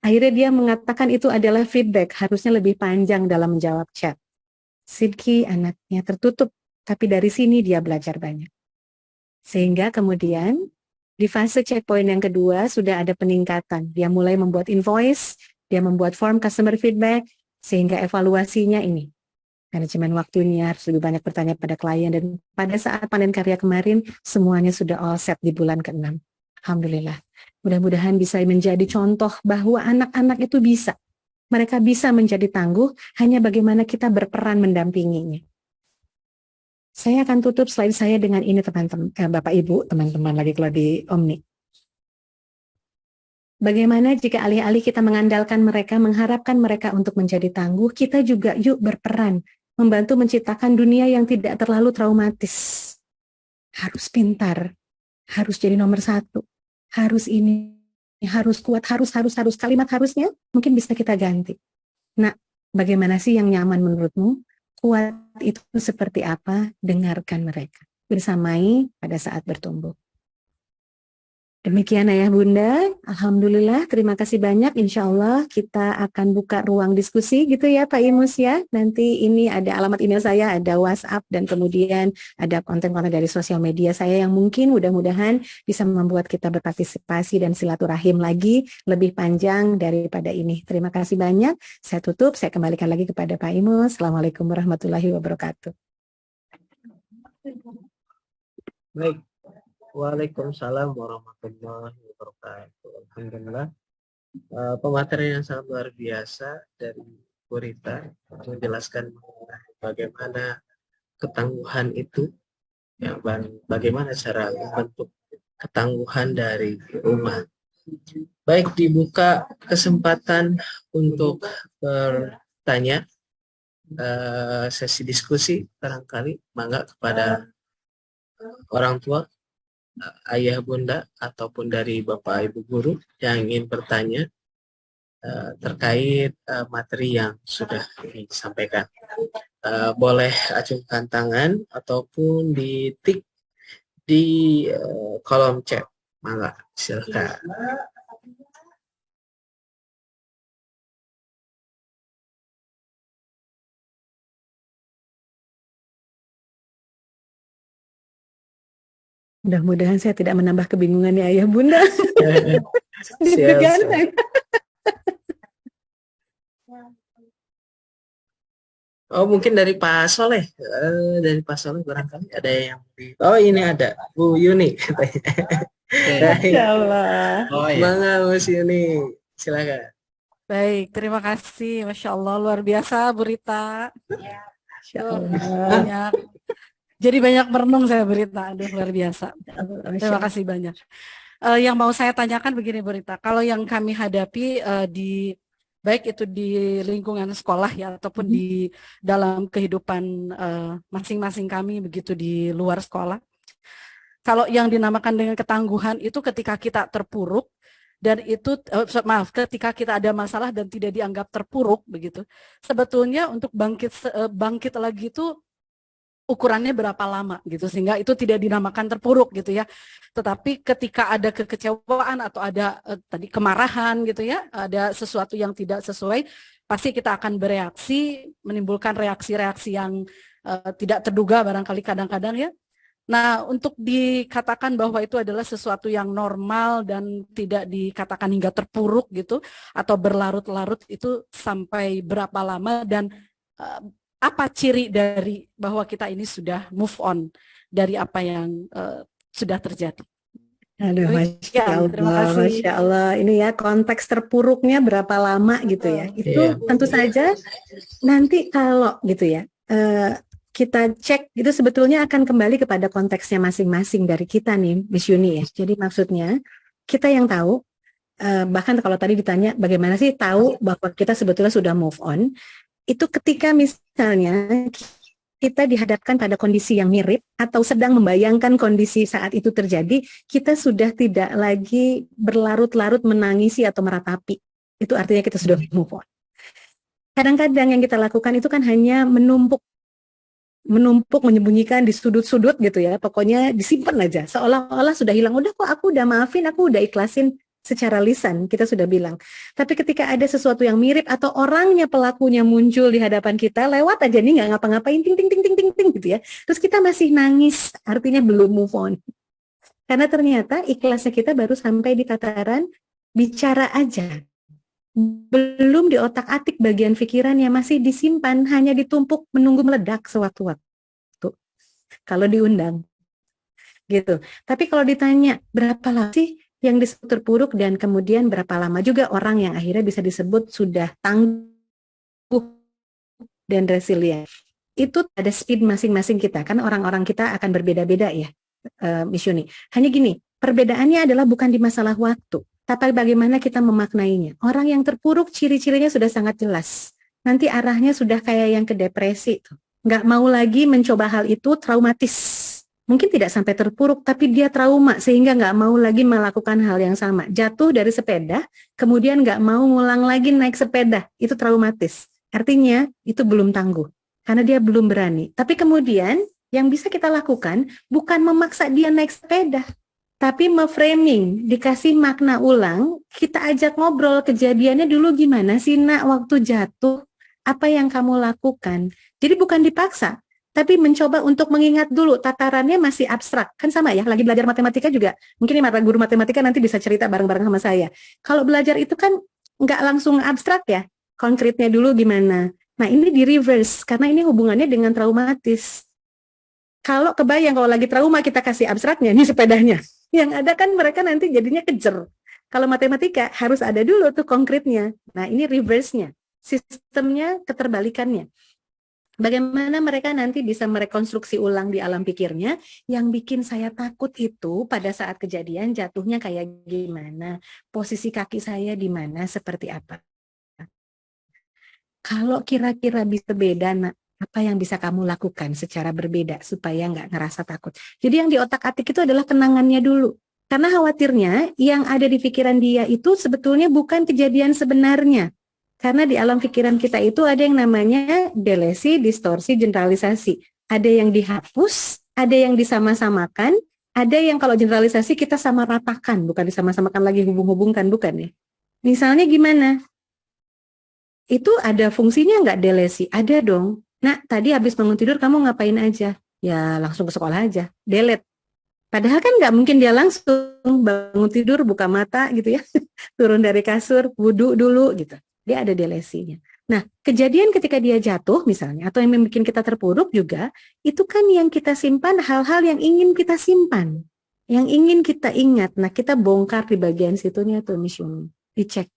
Akhirnya dia mengatakan itu adalah feedback, harusnya lebih panjang dalam menjawab chat. Sidki anaknya tertutup, tapi dari sini dia belajar banyak. Sehingga kemudian di fase checkpoint yang kedua sudah ada peningkatan. Dia mulai membuat invoice, dia membuat form customer feedback, sehingga evaluasinya ini. Manajemen waktunya harus lebih banyak bertanya pada klien, dan pada saat panen karya kemarin, semuanya sudah all set di bulan ke-6. Alhamdulillah. Mudah-mudahan bisa menjadi contoh bahwa anak-anak itu bisa. mereka bisa menjadi tangguh hanya bagaimana kita berperan mendampinginya. Saya akan tutup slide saya dengan ini teman-teman, Bapak Ibu, teman-teman lagi kalau di Omni. Bagaimana jika alih-alih kita mengandalkan mereka, mengharapkan mereka untuk menjadi tangguh, kita juga yuk berperan, membantu menciptakan dunia yang tidak terlalu traumatis. Harus pintar, harus jadi nomor satu, harus ini, harus kuat, harus, kalimat harusnya mungkin bisa kita ganti. Nah, bagaimana sih yang nyaman menurutmu? Kuat itu seperti apa? Dengarkan mereka. Bersamai pada saat bertumbuh. Demikian Ayah Bunda, Alhamdulillah, terima kasih banyak. Insya Allah kita akan buka ruang diskusi gitu ya Pak Imus ya. Nanti ini ada alamat email saya, ada WhatsApp, dan kemudian ada konten-konten dari sosial media saya yang mungkin mudah-mudahan bisa membuat kita berpartisipasi dan silaturahim lagi lebih panjang daripada ini. Terima kasih banyak. Saya tutup, saya kembalikan lagi kepada Pak Imus. Assalamualaikum warahmatullahi wabarakatuh. Baik. Waalaikumsalam warahmatullahi wabarakatuh. Alhamdulillah, pematerian yang sangat luar biasa dari Bu Rita menjelaskan bagaimana ketangguhan itu, ya, bagaimana cara membentuk ketangguhan dari rumah. Baik, dibuka kesempatan untuk bertanya, sesi diskusi barangkali, mangga kepada orang tua, ayah bunda ataupun dari bapak ibu guru yang ingin bertanya terkait materi yang sudah disampaikan. Boleh acungkan tangan ataupun ditik di kolom chat. Mangga, silakan. Mudah-mudahan saya tidak menambah kebingungan ya Ayah Bunda. Siap. Oh, mungkin dari Pak Soleh. Dari Pak Soleh barangkali ada yang oh, ini ada Bu Yuni. Insyaallah. Oh, iya. Mangga Mas Yuni, silakan. Baik, terima kasih. Masya Allah, luar biasa Bu Rita. Insyaallah. Jadi banyak merenung saya Bu Rita. Aduh, luar biasa. Terima kasih banyak. Yang mau saya tanyakan begini Bu Rita, kalau yang kami hadapi di baik itu di lingkungan sekolah ya ataupun di dalam kehidupan masing-masing kami begitu di luar sekolah. Kalau yang dinamakan dengan ketangguhan itu ketika kita terpuruk dan itu ketika kita ada masalah dan tidak dianggap terpuruk begitu. Sebetulnya untuk bangkit lagi itu ukurannya berapa lama gitu sehingga itu tidak dinamakan terpuruk gitu ya. Tetapi ketika ada kekecewaan atau ada tadi kemarahan gitu ya, ada sesuatu yang tidak sesuai, pasti kita akan bereaksi, menimbulkan reaksi-reaksi yang tidak terduga barangkali kadang-kadang ya. Nah, untuk dikatakan bahwa itu adalah sesuatu yang normal dan tidak dikatakan hingga terpuruk gitu atau berlarut-larut itu sampai berapa lama dan apa ciri dari bahwa kita ini sudah move on dari apa yang sudah terjadi? Aduh, Masya Allah, Masya Allah. Ini ya konteks terpuruknya berapa lama gitu ya. Itu tentu saja nanti kalau gitu ya, kita cek itu sebetulnya akan kembali kepada konteksnya masing-masing dari kita nih, Miss Yuni ya. Jadi maksudnya kita yang tahu, bahkan kalau tadi ditanya bagaimana sih tahu bahwa kita sebetulnya sudah move on, itu ketika misalnya kita dihadapkan pada kondisi yang mirip atau sedang membayangkan kondisi saat itu terjadi, kita sudah tidak lagi berlarut-larut menangisi atau meratapi. Itu artinya kita sudah move on. Kadang-kadang yang kita lakukan itu kan hanya menumpuk, menyembunyikan di sudut-sudut gitu ya. Pokoknya disimpan aja, seolah-olah sudah hilang. Udah kok, aku udah maafin, aku udah ikhlasin. Secara lisan kita sudah bilang, tapi ketika ada sesuatu yang mirip atau orangnya pelakunya muncul di hadapan kita, lewat aja nih nggak ngapa-ngapain, ting ting ting ting ting ting gitu ya, terus kita masih nangis, artinya belum move on. Karena ternyata ikhlasnya kita baru sampai di tataran bicara aja, belum di otak-atik bagian pikiran yang masih disimpan, hanya ditumpuk menunggu meledak sewaktu-waktu. Kalau diundang, gitu. Tapi kalau ditanya berapa lama sih yang disebut terpuruk dan kemudian berapa lama juga orang yang akhirnya bisa disebut sudah tangguh dan resilient. Itu ada speed masing-masing kita, kan orang-orang kita akan berbeda-beda ya, Miss Yuni. Hanya gini, perbedaannya adalah bukan di masalah waktu, tapi bagaimana kita memaknainya. Orang yang terpuruk ciri-cirinya sudah sangat jelas. Nanti arahnya sudah kayak yang ke depresi tuh. Nggak mau lagi mencoba hal itu, traumatis. Mungkin tidak sampai terpuruk, tapi dia trauma sehingga nggak mau lagi melakukan hal yang sama. Jatuh dari sepeda, kemudian nggak mau ngulang lagi naik sepeda, itu traumatis. Artinya itu belum tangguh, karena dia belum berani. Tapi kemudian yang bisa kita lakukan bukan memaksa dia naik sepeda, tapi memframing, dikasih makna ulang, kita ajak ngobrol kejadiannya dulu gimana sih nak waktu jatuh, apa yang kamu lakukan. Jadi bukan dipaksa, tapi mencoba untuk mengingat dulu, tatarannya masih abstrak. Kan sama ya, lagi belajar matematika juga, mungkin ini guru matematika nanti bisa cerita bareng-bareng sama saya. Kalau belajar itu kan nggak langsung abstrak ya, konkretnya dulu gimana. Nah ini di reverse, karena ini hubungannya dengan traumatis. Kalau kebayang, kalau lagi trauma kita kasih abstraknya, ini sepedanya. Yang ada kan mereka nanti jadinya kejer. Kalau matematika harus ada dulu tuh konkretnya. Nah ini reverse-nya, sistemnya keterbalikannya. Bagaimana mereka nanti bisa merekonstruksi ulang di alam pikirnya, yang bikin saya takut itu pada saat kejadian jatuhnya kayak gimana, posisi kaki saya di mana, seperti apa. Kalau kira-kira bisa beda, nak, apa yang bisa kamu lakukan secara berbeda supaya nggak ngerasa takut. Jadi yang di otak-atik itu adalah kenangannya dulu. Karena khawatirnya yang ada di pikiran dia itu sebetulnya bukan kejadian sebenarnya. Karena di alam pikiran kita itu ada yang namanya delesi, distorsi, generalisasi. Ada yang dihapus, ada yang disama-samakan, ada yang kalau generalisasi kita sama ratakan, bukan disama-samakan lagi, hubung-hubungkan, bukan ya. Misalnya gimana? Itu ada fungsinya nggak delesi? Ada dong. Nah, tadi habis bangun tidur kamu ngapain aja? Ya langsung ke sekolah aja, delete. Padahal kan nggak mungkin dia langsung bangun tidur, buka mata gitu ya, turun dari kasur, wudhu dulu gitu. Dia ada delesinya. Nah, kejadian ketika dia jatuh misalnya, atau yang membuat kita terpuruk juga, itu kan yang kita simpan hal-hal yang ingin kita simpan, yang ingin kita ingat. Nah, kita bongkar di bagian situnya tuh, Miss Yuni. Dicek.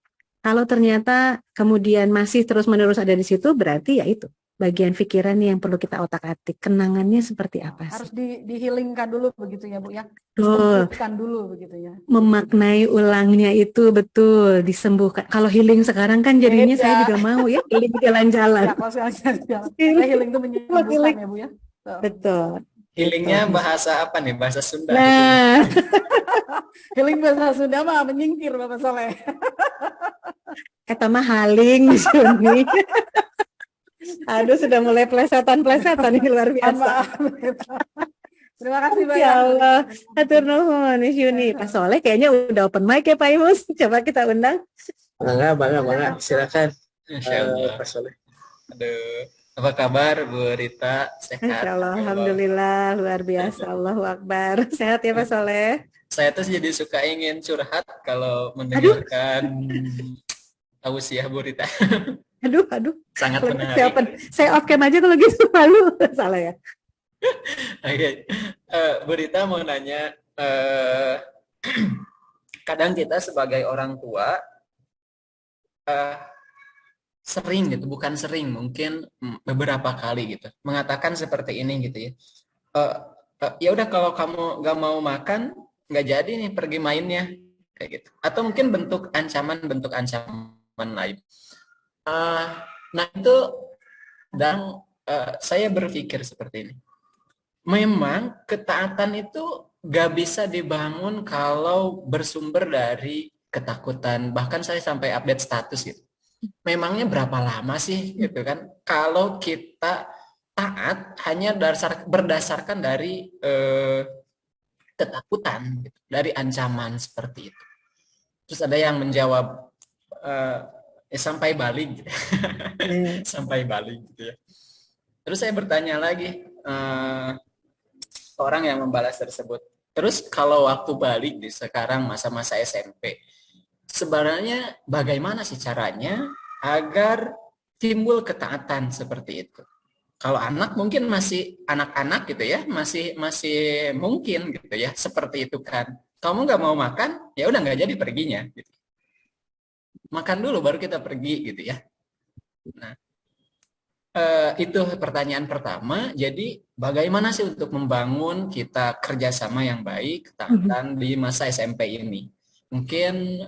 Kalau ternyata kemudian masih terus-menerus ada di situ, berarti ya itu bagian pikiran yang perlu kita otak-atik. Kenangannya seperti apa sih? Harus di-healingkan dulu begitu ya Bu ya. Disembuhkan dulu begitu ya. Memaknai ulangnya itu betul, disembuhkan. Kalau healing sekarang kan jadinya saya juga mau ya healing jalan-jalan. Ya, kalau jalan-jalan. Healing itu menyembuhkan ya Bu ya. Betul. Healingnya bahasa apa nih? Bahasa Sunda. Nah, healing bahasa Sunda mah menyingkir Bapak Soleh. kata mah haling di sini. Aduh, sudah mulai plesetan-plesetan ini luar biasa. Terima kasih banyak. Ya Allah, atur nuhun Miss Yuni. Pak Soleh kayaknya udah open mic ya Pak Imus. Coba kita undang. Bangga. Silakan. Pak Soleh. Aduh, apa kabar Bu Rita? Sehat? Insya Allah, alhamdulillah, luar biasa. Allahu Akbar. Sehat ya Pak Soleh? Saya tuh jadi suka ingin curhat kalau mendengarkan tausiah Bu Rita. Aduh. Sangat menarik. Saya off cam aja kalau gitu, malu. Salah ya. Oke. Bu Rita mau nanya, kadang kita sebagai orang tua sering gitu, bukan sering, mungkin beberapa kali gitu, mengatakan seperti ini gitu ya. Ya udah kalau kamu gak mau makan, nggak jadi nih pergi mainnya kayak gitu. Atau mungkin bentuk ancaman lain. Nah itu dan saya berpikir seperti ini. Memang ketaatan itu gak bisa dibangun kalau bersumber dari ketakutan. Bahkan saya sampai update status gitu. Memangnya berapa lama sih gitu kan? Kalau kita taat hanya berdasarkan dari ketakutan, gitu, dari ancaman seperti itu. Terus ada yang menjawab sampai balik, gitu. Sampai balik gitu ya. Terus saya bertanya lagi, orang yang membalas tersebut. Terus kalau waktu balik di sekarang masa-masa SMP, sebenarnya bagaimana sih caranya agar timbul ketaatan seperti itu? Kalau anak mungkin masih anak-anak gitu ya, masih mungkin gitu ya, seperti itu kan. kamu nggak mau makan, ya udah nggak jadi perginya. Gitu. Makan dulu baru kita pergi gitu ya. Nah, itu pertanyaan pertama. Jadi bagaimana sih untuk membangun kita kerjasama yang baik, ketaatan di masa SMP ini? Mungkin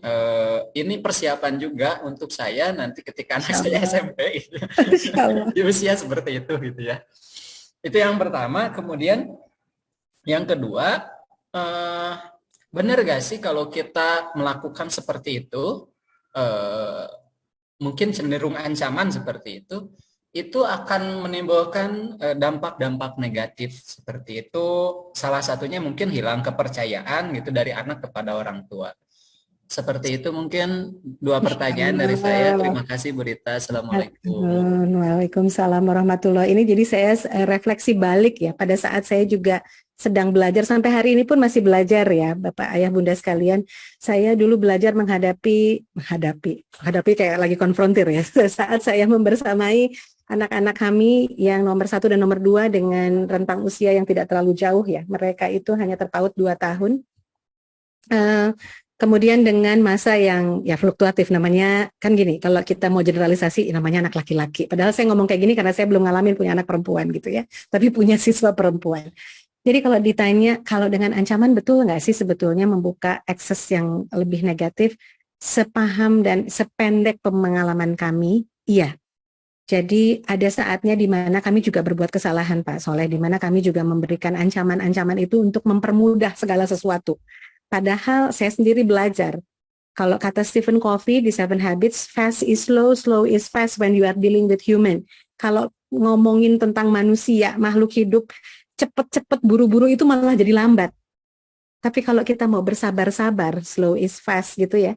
ini persiapan juga untuk saya nanti ketika anak saya SMP gitu. Di usia seperti itu gitu ya. Itu yang pertama. Kemudian yang kedua, benar gak sih kalau kita melakukan seperti itu, mungkin cenderung ancaman seperti itu akan menimbulkan dampak-dampak negatif seperti itu. Salah satunya mungkin hilang kepercayaan gitu dari anak kepada orang tua. Seperti itu mungkin dua pertanyaan dari saya. Terima kasih Bu Rita. Assalamualaikum. Waalaikumsalam warahmatullahi. Ini jadi saya refleksi balik ya. Pada saat saya juga sedang belajar, sampai hari ini pun masih belajar ya Bapak Ayah Bunda sekalian. Saya dulu belajar menghadapi kayak lagi konfrontir ya. Saat saya membersamai anak-anak kami yang nomor 1 dan nomor 2 dengan rentang usia yang tidak terlalu jauh ya. Mereka itu hanya terpaut 2 tahun. Kemudian dengan masa yang ya fluktuatif, namanya kan gini, kalau kita mau generalisasi namanya anak laki-laki. Padahal saya ngomong kayak gini karena saya belum ngalamin punya anak perempuan gitu ya, tapi punya siswa perempuan. Jadi kalau ditanya, kalau dengan ancaman betul nggak sih sebetulnya membuka akses yang lebih negatif? Sepaham dan sependek pengalaman kami, iya. Jadi ada saatnya di mana kami juga berbuat kesalahan Pak Soleh, di mana kami juga memberikan ancaman-ancaman itu untuk mempermudah segala sesuatu. Padahal saya sendiri belajar, kalau kata Stephen Covey di Seven Habits, fast is slow, slow is fast when you are dealing with human. Kalau ngomongin tentang manusia, makhluk hidup, cepet-cepet buru-buru itu malah jadi lambat. Tapi kalau kita mau bersabar-sabar, slow is fast gitu ya,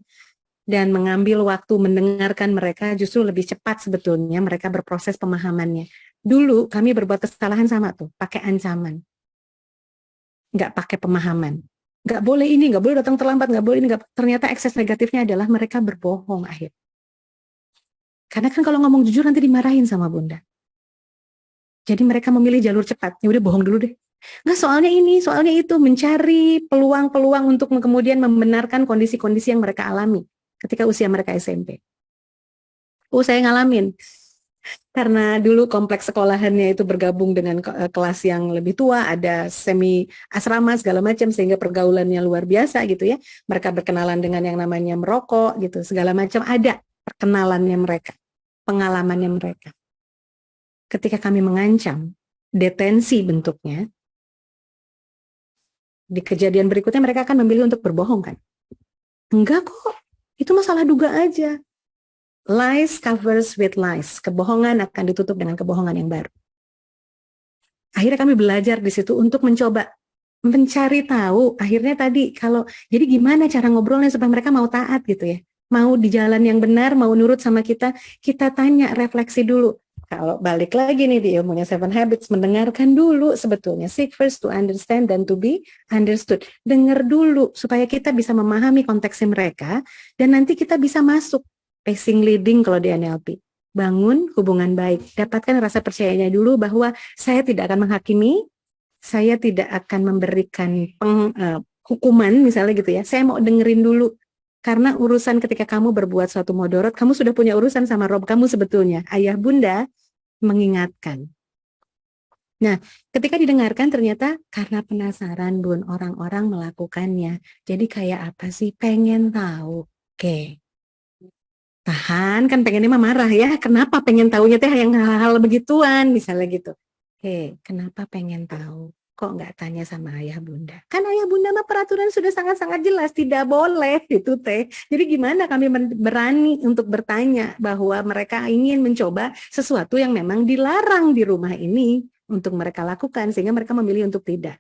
dan mengambil waktu mendengarkan mereka, justru lebih cepat sebetulnya mereka berproses pemahamannya. Dulu kami berbuat kesalahan sama tuh, pakai ancaman, nggak pakai pemahaman. Nggak boleh ini, nggak boleh datang terlambat, nggak boleh ini, nggak. Ternyata ekses negatifnya adalah mereka berbohong akhir. Karena kan kalau ngomong jujur nanti dimarahin sama Bunda. Jadi mereka memilih jalur cepat. Ya udah bohong dulu deh. Nggak, soalnya ini, soalnya itu, mencari peluang-peluang untuk kemudian membenarkan kondisi-kondisi yang mereka alami ketika usia mereka SMP. Saya ngalamin. Karena dulu kompleks sekolahannya itu bergabung dengan kelas yang lebih tua, ada semi asrama segala macam, sehingga pergaulannya luar biasa gitu ya. Mereka berkenalan dengan yang namanya merokok gitu, segala macam ada perkenalannya mereka, pengalamannya mereka. Ketika kami mengancam, detensi bentuknya, di kejadian berikutnya mereka akan memilih untuk berbohong kan? Enggak kok, itu masalah duga aja. Lies covers with lies. Kebohongan akan ditutup dengan kebohongan yang baru. Akhirnya kami belajar di situ untuk mencoba mencari tahu. Akhirnya tadi jadi gimana cara ngobrolnya supaya mereka mau taat gitu ya. Mau di jalan yang benar, mau nurut sama kita tanya, refleksi dulu. Kalau balik lagi nih di ilmunya Seven Habits, mendengarkan dulu sebetulnya. Seek first to understand dan to be understood. Dengar dulu supaya kita bisa memahami konteksnya mereka dan nanti kita bisa masuk. Pacing leading kalau di NLP. Bangun hubungan baik. Dapatkan rasa percayanya dulu bahwa saya tidak akan menghakimi, saya tidak akan memberikan hukuman misalnya gitu ya. Saya mau dengerin dulu. Karena urusan ketika kamu berbuat suatu mudorot, kamu sudah punya urusan sama Rob kamu sebetulnya. Ayah Bunda mengingatkan. Nah, ketika didengarkan ternyata karena penasaran Bun, orang-orang melakukannya. Jadi kayak apa sih? Pengen tahu. Oke. Tahan, kan pengennya mah marah ya. Kenapa pengen tahunya teh yang hal-hal begituan misalnya gitu. Kenapa pengen tahu? Kok nggak tanya sama ayah bunda? Kan ayah bunda mah peraturan sudah sangat-sangat jelas, tidak boleh gitu teh. Jadi gimana kami berani untuk bertanya bahwa mereka ingin mencoba sesuatu yang memang dilarang di rumah ini untuk mereka lakukan, sehingga mereka memilih untuk tidak.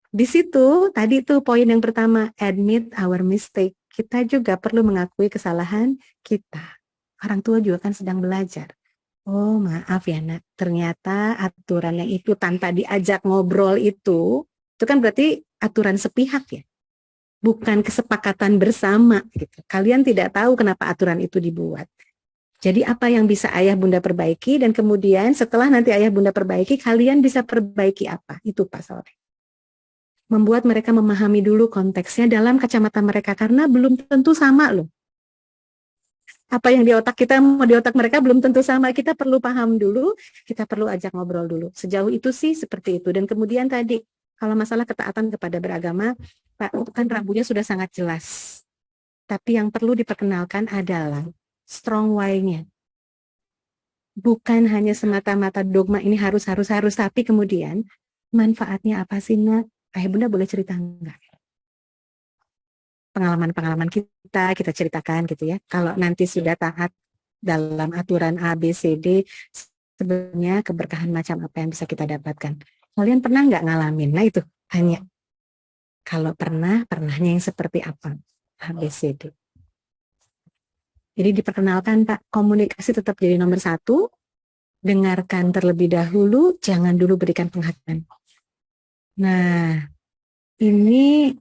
Di situ tadi tuh poin yang pertama, admit our mistake. Kita juga perlu mengakui kesalahan kita. Orang tua juga kan sedang belajar. Oh maaf ya nak, ternyata aturan yang itu tanpa diajak ngobrol itu kan berarti aturan sepihak ya. Bukan kesepakatan bersama gitu. Kalian tidak tahu kenapa aturan itu dibuat. Jadi apa yang bisa ayah bunda perbaiki, dan kemudian setelah nanti ayah bunda perbaiki, kalian bisa perbaiki apa? Itu Pak Soleh. membuat mereka memahami dulu konteksnya dalam kacamata mereka, karena belum tentu sama loh. Apa yang di otak kita mau di otak mereka belum tentu sama. Kita perlu paham dulu, kita perlu ajak ngobrol dulu. Sejauh itu sih seperti itu. Dan kemudian tadi, kalau masalah ketaatan kepada beragama, Pak, itu kan rambunya sudah sangat jelas. Tapi yang perlu diperkenalkan adalah strong why-nya. Bukan hanya semata-mata dogma ini harus, tapi kemudian manfaatnya apa sih, Nak? Ayah Bunda boleh cerita enggak? Pengalaman-pengalaman kita ceritakan gitu ya. Kalau nanti sudah taat dalam aturan A, B, C, D, sebenarnya keberkahan macam apa yang bisa kita dapatkan. Kalian pernah nggak ngalamin? Nah itu, tanya. Kalau pernah, pernahnya yang seperti apa? A, B, C, D. Jadi diperkenalkan Pak, komunikasi tetap jadi nomor 1. Dengarkan terlebih dahulu, jangan dulu berikan penghakiman. Nah, ini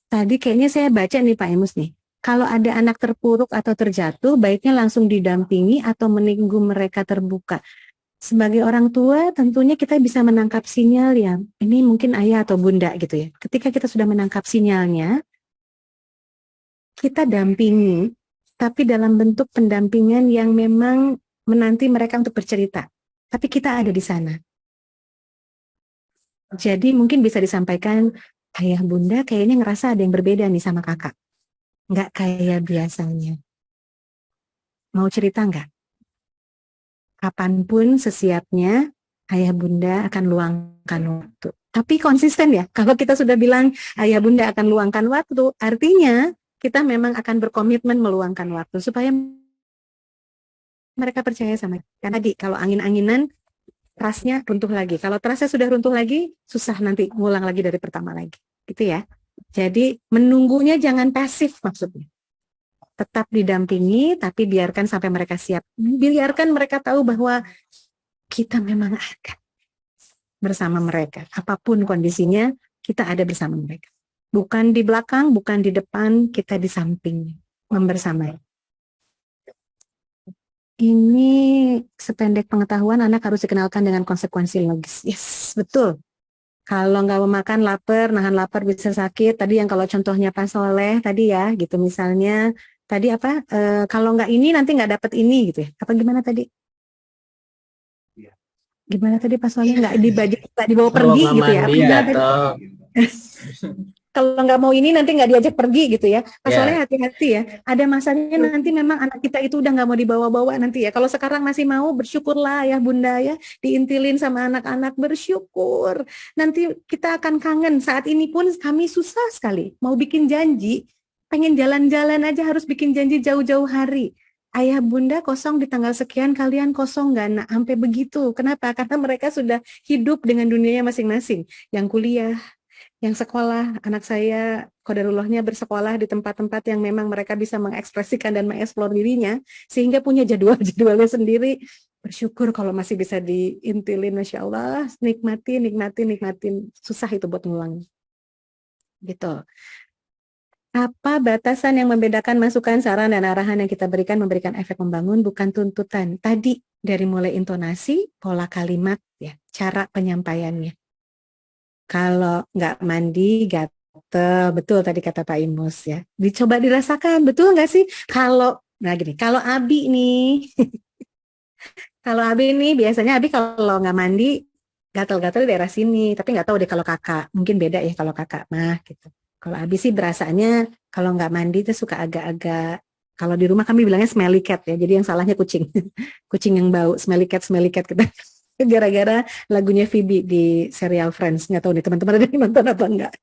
tadi kayaknya saya baca nih Pak Emus nih. Kalau ada anak terpuruk atau terjatuh, baiknya langsung didampingi atau menunggu mereka terbuka. Sebagai orang tua, tentunya kita bisa menangkap sinyal ya. Ini mungkin ayah atau bunda gitu ya. Ketika kita sudah menangkap sinyalnya, kita dampingi, tapi dalam bentuk pendampingan yang memang menanti mereka untuk bercerita. Tapi kita ada di sana. Jadi mungkin bisa disampaikan, ayah bunda kayaknya ngerasa ada yang berbeda nih sama kakak. Nggak kayak biasanya. Mau cerita nggak? Kapanpun sesiapnya, ayah bunda akan luangkan waktu. Tapi konsisten ya, kalau kita sudah bilang ayah bunda akan luangkan waktu, artinya kita memang akan berkomitmen meluangkan waktu supaya mereka percaya sama kita. Karena tadi kalau angin-anginan, trustnya runtuh lagi. Kalau trustnya sudah runtuh lagi, susah nanti ngulang lagi dari pertama lagi. Gitu ya. Jadi menunggunya jangan pasif maksudnya. Tetap didampingi, tapi biarkan sampai mereka siap. Biarkan mereka tahu bahwa kita memang ada bersama mereka. Apapun kondisinya, kita ada bersama mereka. Bukan di belakang, bukan di depan, kita di samping, membersamai. Ini sependek pengetahuan, anak harus dikenalkan dengan konsekuensi logis. Yes, betul. Kalau nggak mau makan, lapar, nahan lapar bisa sakit. Tadi yang kalau contohnya Pak Soleh tadi ya, gitu misalnya. Tadi apa? Kalau nggak ini nanti nggak dapat ini gitu ya. Apa gimana tadi? Gimana tadi Pak Soleh nggak dibawa pergi gitu ya? Apa gimana tadi? Kalau nggak mau ini nanti nggak diajak pergi gitu ya. Pak Soleh hati-hati ya. Ada masanya nanti memang anak kita itu udah nggak mau dibawa-bawa nanti ya. Kalau sekarang masih mau, bersyukurlah ya bunda ya. Diintilin sama anak-anak, bersyukur. Nanti kita akan kangen. Saat ini pun kami susah sekali. Mau bikin janji, pengen jalan-jalan aja harus bikin janji jauh-jauh hari. Ayah bunda kosong di tanggal sekian, kalian kosong nggak nak? Sampai begitu. Kenapa? Karena mereka sudah hidup dengan dunianya masing-masing. Yang kuliah, yang sekolah, anak saya qadarullahnya bersekolah di tempat-tempat yang memang mereka bisa mengekspresikan dan mengeksplor dirinya, sehingga punya jadwalnya sendiri. Bersyukur kalau masih bisa diintilin, Masya Allah, nikmatin, susah itu buat ngulang. Gitu. Apa batasan yang membedakan masukan, saran, dan arahan yang kita berikan memberikan efek membangun, bukan tuntutan. Tadi dari mulai intonasi, pola kalimat, ya, cara penyampaiannya. Kalau nggak mandi, gatel, betul tadi kata Pak Imus ya. Dicoba dirasakan, betul nggak sih? Kalau, nah gini, kalau Abi nih, kalau Abi nih biasanya Abi kalau nggak mandi, gatel-gatel di daerah sini. Tapi nggak tahu deh kalau kakak, mungkin beda ya kalau kakak mah gitu. Kalau Abi sih berasanya kalau nggak mandi itu suka agak-agak, kalau di rumah kami bilangnya smelly cat ya. Jadi yang salahnya kucing, kucing yang bau, smelly cat kita. Gara-gara lagunya Phoebe di serial Friends. Nggak tahu nih teman-teman ada yang nonton apa enggak.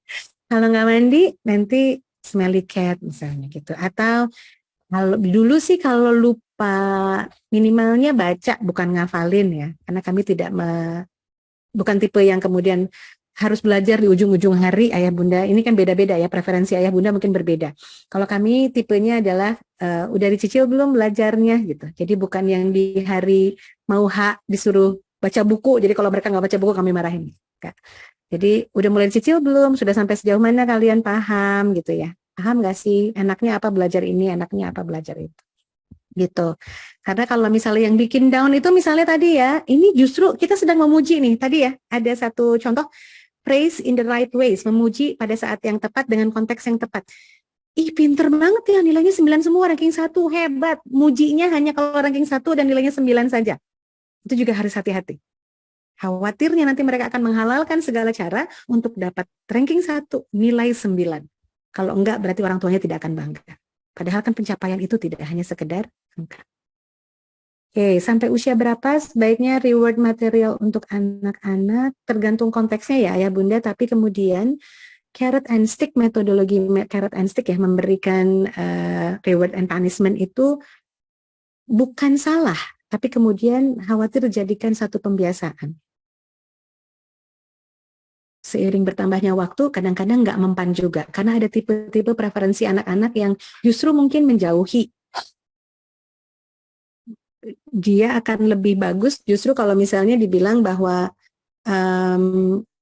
Kalau nggak mandi nanti smelly cat misalnya gitu. Atau kalau dulu sih kalau lupa minimalnya baca bukan ngafalin ya. Karena kami tidak bukan tipe yang kemudian harus belajar di ujung-ujung hari ayah bunda. Ini kan beda-beda ya, preferensi ayah bunda mungkin berbeda. Kalau kami tipenya adalah udah dicicil belum belajarnya gitu. Jadi bukan yang di hari mau disuruh baca buku. Jadi kalau mereka nggak baca buku kami marahin. Jadi udah mulai dicicil belum? Sudah sampai sejauh mana kalian paham gitu ya? Paham nggak sih? Enaknya apa belajar ini? Enaknya apa belajar itu? Gitu. Karena kalau misalnya yang bikin down itu misalnya tadi ya, ini justru kita sedang memuji nih. Tadi ya ada satu contoh. praise in the right ways, memuji pada saat yang tepat dengan konteks yang tepat. Ih, pinter banget ya, nilainya 9 semua, ranking 1, hebat. Mujinya hanya kalau ranking 1 dan nilainya 9 saja. Itu juga harus hati-hati. Khawatirnya nanti mereka akan menghalalkan segala cara untuk dapat ranking 1, nilai 9. Kalau enggak, berarti orang tuanya tidak akan bangga. Padahal kan pencapaian itu tidak hanya sekedar angka. Oke, sampai usia berapa sebaiknya reward material untuk anak-anak? Tergantung konteksnya ya ayah bunda, tapi kemudian carrot and stick, metodologi carrot and stick ya, memberikan reward and punishment itu bukan salah, tapi kemudian khawatir dijadikan satu pembiasaan. Seiring bertambahnya waktu, kadang-kadang nggak mempan juga, karena ada tipe-tipe preferensi anak-anak yang justru mungkin menjauhi. Dia akan lebih bagus justru kalau misalnya dibilang bahwa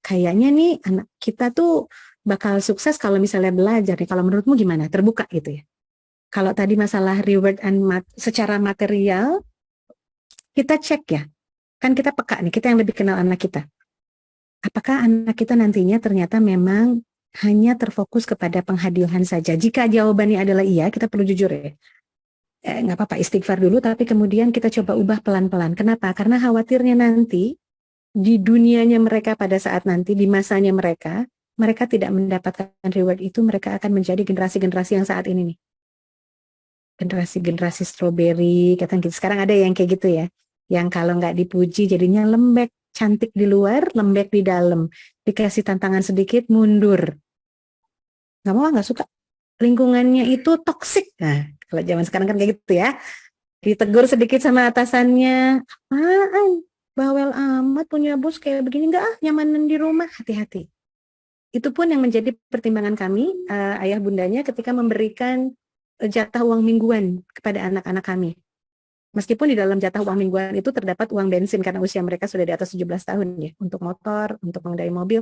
kayaknya nih anak kita tuh bakal sukses kalau misalnya belajar nih. Kalau menurutmu gimana? Terbuka gitu ya. Kalau tadi masalah reward and secara material, kita cek ya. Kan kita peka nih, kita yang lebih kenal anak kita. Apakah anak kita nantinya ternyata memang hanya terfokus kepada penghadiahan saja? Jika jawabannya adalah iya, kita perlu jujur ya. Nggak apa-apa, istighfar dulu, tapi kemudian kita coba ubah pelan-pelan. Kenapa? Karena khawatirnya nanti di dunianya mereka pada saat nanti, di masanya mereka tidak mendapatkan reward itu, mereka akan menjadi generasi-generasi yang saat ini nih. Generasi-generasi strawberry, kata gitu. Sekarang ada yang kayak gitu ya, yang kalau nggak dipuji jadinya lembek, cantik di luar, lembek di dalam. Dikasih tantangan sedikit, mundur. Nggak mau, nggak suka. Lingkungannya itu toksik. Nah, kalau zaman sekarang kan kayak gitu ya. Ditegur sedikit sama atasannya, apaan? Bawel amat punya bos kayak begini, enggak nyamanin di rumah, hati-hati. Itu pun yang menjadi pertimbangan kami, ayah bundanya ketika memberikan jatah uang mingguan kepada anak-anak kami. Meskipun di dalam jatah uang mingguan itu terdapat uang bensin karena usia mereka sudah di atas 17 tahun ya, untuk motor, untuk mengendarai mobil.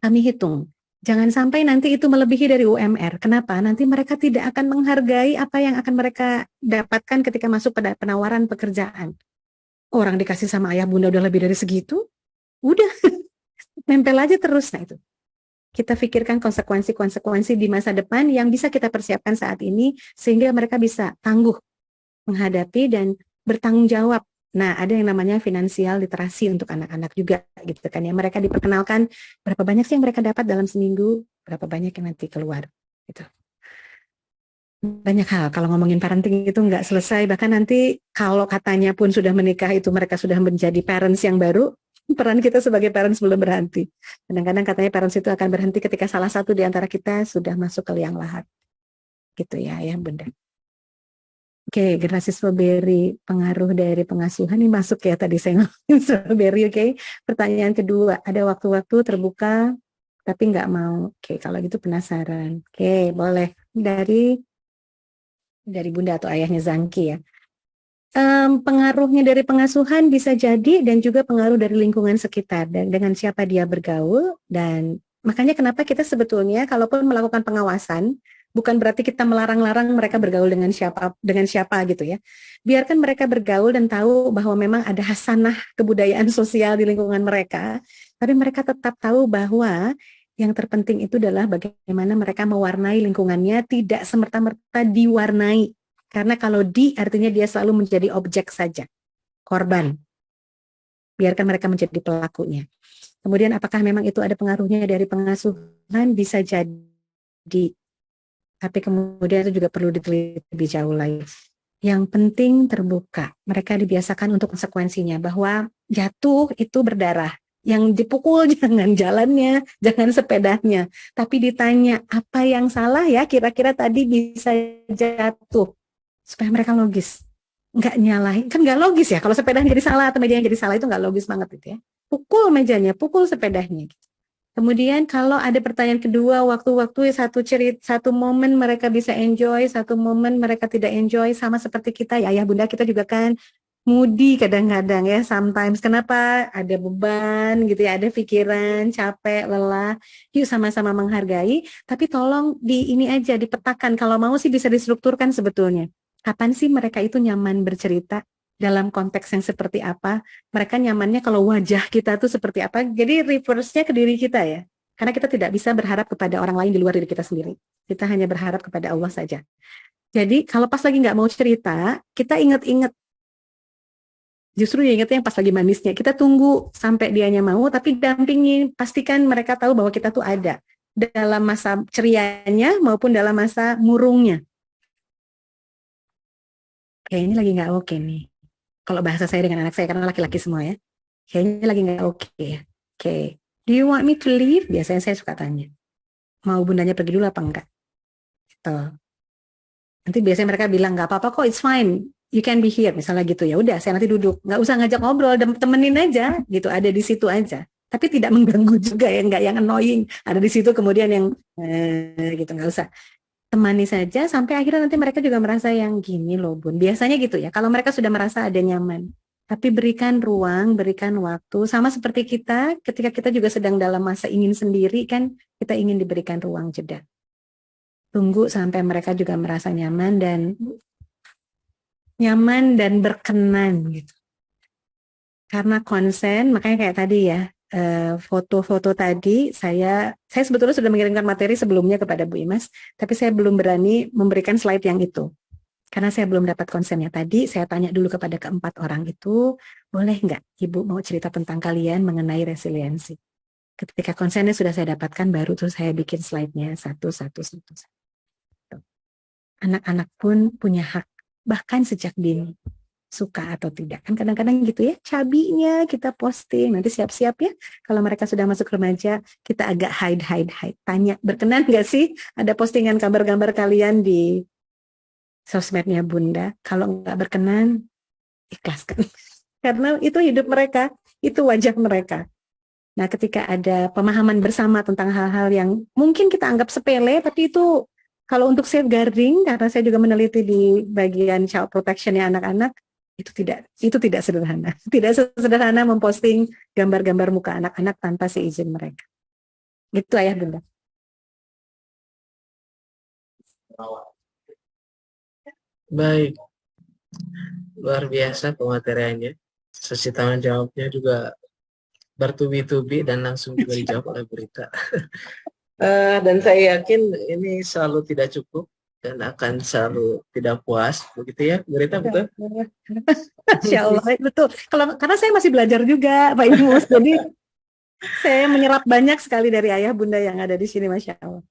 Kami hitung. Jangan sampai nanti itu melebihi dari UMR. Kenapa? Nanti mereka tidak akan menghargai apa yang akan mereka dapatkan ketika masuk pada penawaran pekerjaan. Orang dikasih sama ayah bunda udah lebih dari segitu, udah nempel aja terus. Nah itu. Kita pikirkan konsekuensi-konsekuensi di masa depan yang bisa kita persiapkan saat ini sehingga mereka bisa tangguh menghadapi dan bertanggung jawab. Nah, ada yang namanya finansial literasi untuk anak-anak juga gitu kan ya. Mereka diperkenalkan berapa banyak sih yang mereka dapat dalam seminggu, berapa banyak yang nanti keluar gitu. Banyak hal kalau ngomongin parenting itu nggak selesai, bahkan nanti kalau katanya pun sudah menikah itu mereka sudah menjadi parents yang baru, peran kita sebagai parents belum berhenti. Kadang-kadang katanya parents itu akan berhenti ketika salah satu di antara kita sudah masuk ke liang lahat. Gitu ya bunda. Oke, generasi strawberry, pengaruh dari pengasuhan ini masuk ya tadi saya ngomongin strawberry, oke. Pertanyaan kedua, ada waktu-waktu terbuka tapi nggak mau. Oke, kalau gitu penasaran. Oke, boleh dari bunda atau ayahnya Zangki ya. Pengaruhnya dari pengasuhan bisa jadi dan juga pengaruh dari lingkungan sekitar dan dengan siapa dia bergaul, dan makanya kenapa kita sebetulnya kalaupun melakukan pengawasan bukan berarti kita melarang-larang mereka bergaul dengan siapa gitu ya. Biarkan mereka bergaul dan tahu bahwa memang ada hasanah kebudayaan sosial di lingkungan mereka, tapi mereka tetap tahu bahwa yang terpenting itu adalah bagaimana mereka mewarnai lingkungannya, tidak semerta-merta diwarnai. Karena kalau artinya dia selalu menjadi objek saja, korban. Biarkan mereka menjadi pelakunya. Kemudian apakah memang itu ada pengaruhnya dari pengasuhan? Bisa jadi. Tapi kemudian itu juga perlu diteliti lebih jauh lagi. Yang penting terbuka. Mereka dibiasakan untuk konsekuensinya, bahwa jatuh itu berdarah. Yang dipukul jangan jalannya, jangan sepedanya. Tapi ditanya, apa yang salah ya kira-kira tadi bisa jatuh. Supaya mereka logis. Nggak nyalahin. Kan nggak logis ya. Kalau sepedanya jadi salah atau mejanya jadi salah itu nggak logis banget gitu ya. Pukul mejanya, pukul sepedanya gitu. Kemudian kalau ada pertanyaan kedua, waktu-waktu satu momen mereka bisa enjoy, satu momen mereka tidak enjoy, sama seperti kita ya ayah bunda kita juga kan moody kadang-kadang ya, sometimes. Kenapa? Ada beban gitu ya, ada pikiran, capek, lelah. Yuk sama-sama menghargai, tapi tolong ini aja dipetakan, kalau mau sih bisa distrukturkan sebetulnya. Kapan sih mereka itu nyaman bercerita? dalam konteks yang seperti apa, mereka nyamannya kalau wajah kita tuh seperti apa. Jadi reverse-nya ke diri kita ya. Karena kita tidak bisa berharap kepada orang lain di luar diri kita sendiri. Kita hanya berharap kepada Allah saja. Jadi kalau pas lagi nggak mau cerita, kita inget-inget. Justru ingetnya yang pas lagi manisnya. Kita tunggu sampai dianya mau, tapi dampingi. Pastikan mereka tahu bahwa kita tuh ada. Dalam masa cerianya maupun dalam masa murungnya. Kayaknya lagi nggak oke nih. Kalau bahasa saya dengan anak saya, karena laki-laki semua ya. Kayaknya lagi nggak oke ya. Oke. Do you want me to leave? Biasanya saya suka tanya. Mau bundanya pergi dulu apa enggak? Gitu. Nanti biasanya mereka bilang nggak apa-apa kok, it's fine. You can be here. Misalnya gitu, ya udah saya nanti duduk. Nggak usah ngajak ngobrol, temenin aja gitu. Ada di situ aja. Tapi tidak mengganggu juga ya, nggak yang annoying. Ada di situ kemudian yang gitu, nggak usah. Temani saja sampai akhirnya nanti mereka juga merasa yang gini loh Bun. Biasanya gitu ya, kalau mereka sudah merasa ada nyaman. Tapi berikan ruang, berikan waktu. Sama seperti kita, ketika kita juga sedang dalam masa ingin sendiri kan, kita ingin diberikan ruang jeda. Tunggu sampai mereka juga merasa nyaman dan berkenan gitu. Karena konsen, makanya kayak tadi ya, foto-foto tadi saya sebetulnya sudah mengirimkan materi sebelumnya kepada Bu Imas, tapi saya belum berani memberikan slide yang itu karena saya belum dapat konsennya. Tadi saya tanya dulu kepada keempat orang itu, boleh nggak Ibu mau cerita tentang kalian mengenai resiliensi. Ketika konsennya sudah saya dapatkan, baru terus saya bikin slide-nya satu. Anak-anak pun punya hak bahkan sejak dini, suka atau tidak. Kan kadang-kadang gitu ya, cabinya kita posting, nanti siap-siap ya, kalau mereka sudah masuk remaja, kita agak hide. Tanya, berkenan nggak sih ada postingan gambar-gambar kalian di sosmednya Bunda? Kalau nggak berkenan, ikhlaskan. Karena itu hidup mereka, itu wajah mereka. Nah, ketika ada pemahaman bersama tentang hal-hal yang mungkin kita anggap sepele, tapi itu kalau untuk safeguarding, karena saya juga meneliti di bagian child protection-nya anak-anak, itu tidak sederhana. Tidak sederhana memposting gambar-gambar muka anak-anak tanpa seizin mereka. Gitu Ayah Bunda. Baik, luar biasa pemateriannya. Sesi tanya jawabnya juga bertubi-tubi dan langsung juga dijawab oleh Burita. Dan saya yakin ini selalu tidak cukup dan akan selalu tidak puas, begitu ya, Burita, betul? Insya Allah, betul. Karena saya masih belajar juga, Pak Imus, jadi saya menyerap banyak sekali dari ayah bunda yang ada di sini, Masya Allah.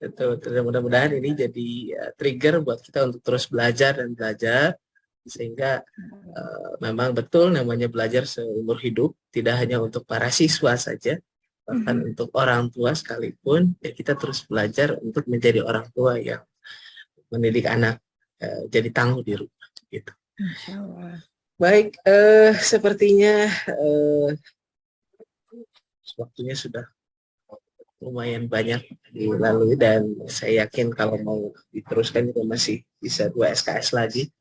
Betul. Mudah-mudahan ini jadi trigger buat kita untuk terus belajar dan belajar, sehingga memang betul namanya belajar seumur hidup, tidak hanya untuk para siswa saja, bahkan untuk orang tua sekalipun, ya kita terus belajar untuk menjadi orang tua yang mendidik anak jadi tangguh di rumah. Gitu. Baik, sepertinya waktunya sudah lumayan banyak dilalui dan saya yakin kalau mau diteruskan juga masih bisa 2 SKS lagi.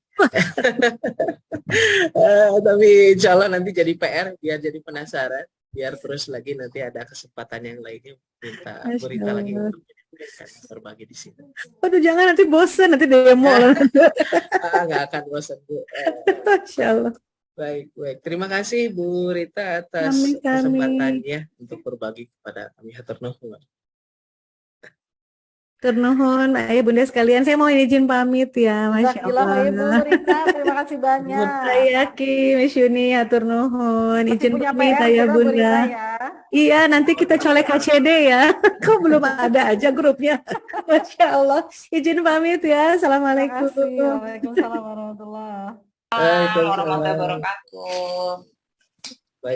Tapi insya Allah nanti jadi PR, biar jadi penasaran, biar terus lagi nanti ada kesempatan yang lainnya minta Burita lagi untuk berbagi di sini. Aduh, jangan nanti bosan, nanti demo loh. Nggak akan bosan Bu. Insya Allah. Baik. Terima kasih Bu Rita atas kesempatannya untuk berbagi kepada kami. Hatur nuhun. Turnuhun, ayah bunda sekalian, saya mau izin pamit ya, Masya Allah. Ibu Rita, terima kasih banyak. Saya Ki, Miss Yuni, hatur nuhun, izin pamit ayah bunda. Iya, nanti kita colek HCD ya. Kok belum ada aja grupnya. Masya Allah. Izin pamit ya. Assalamualaikum. Waalaikumsalam warahmatullahi wabarakatuh.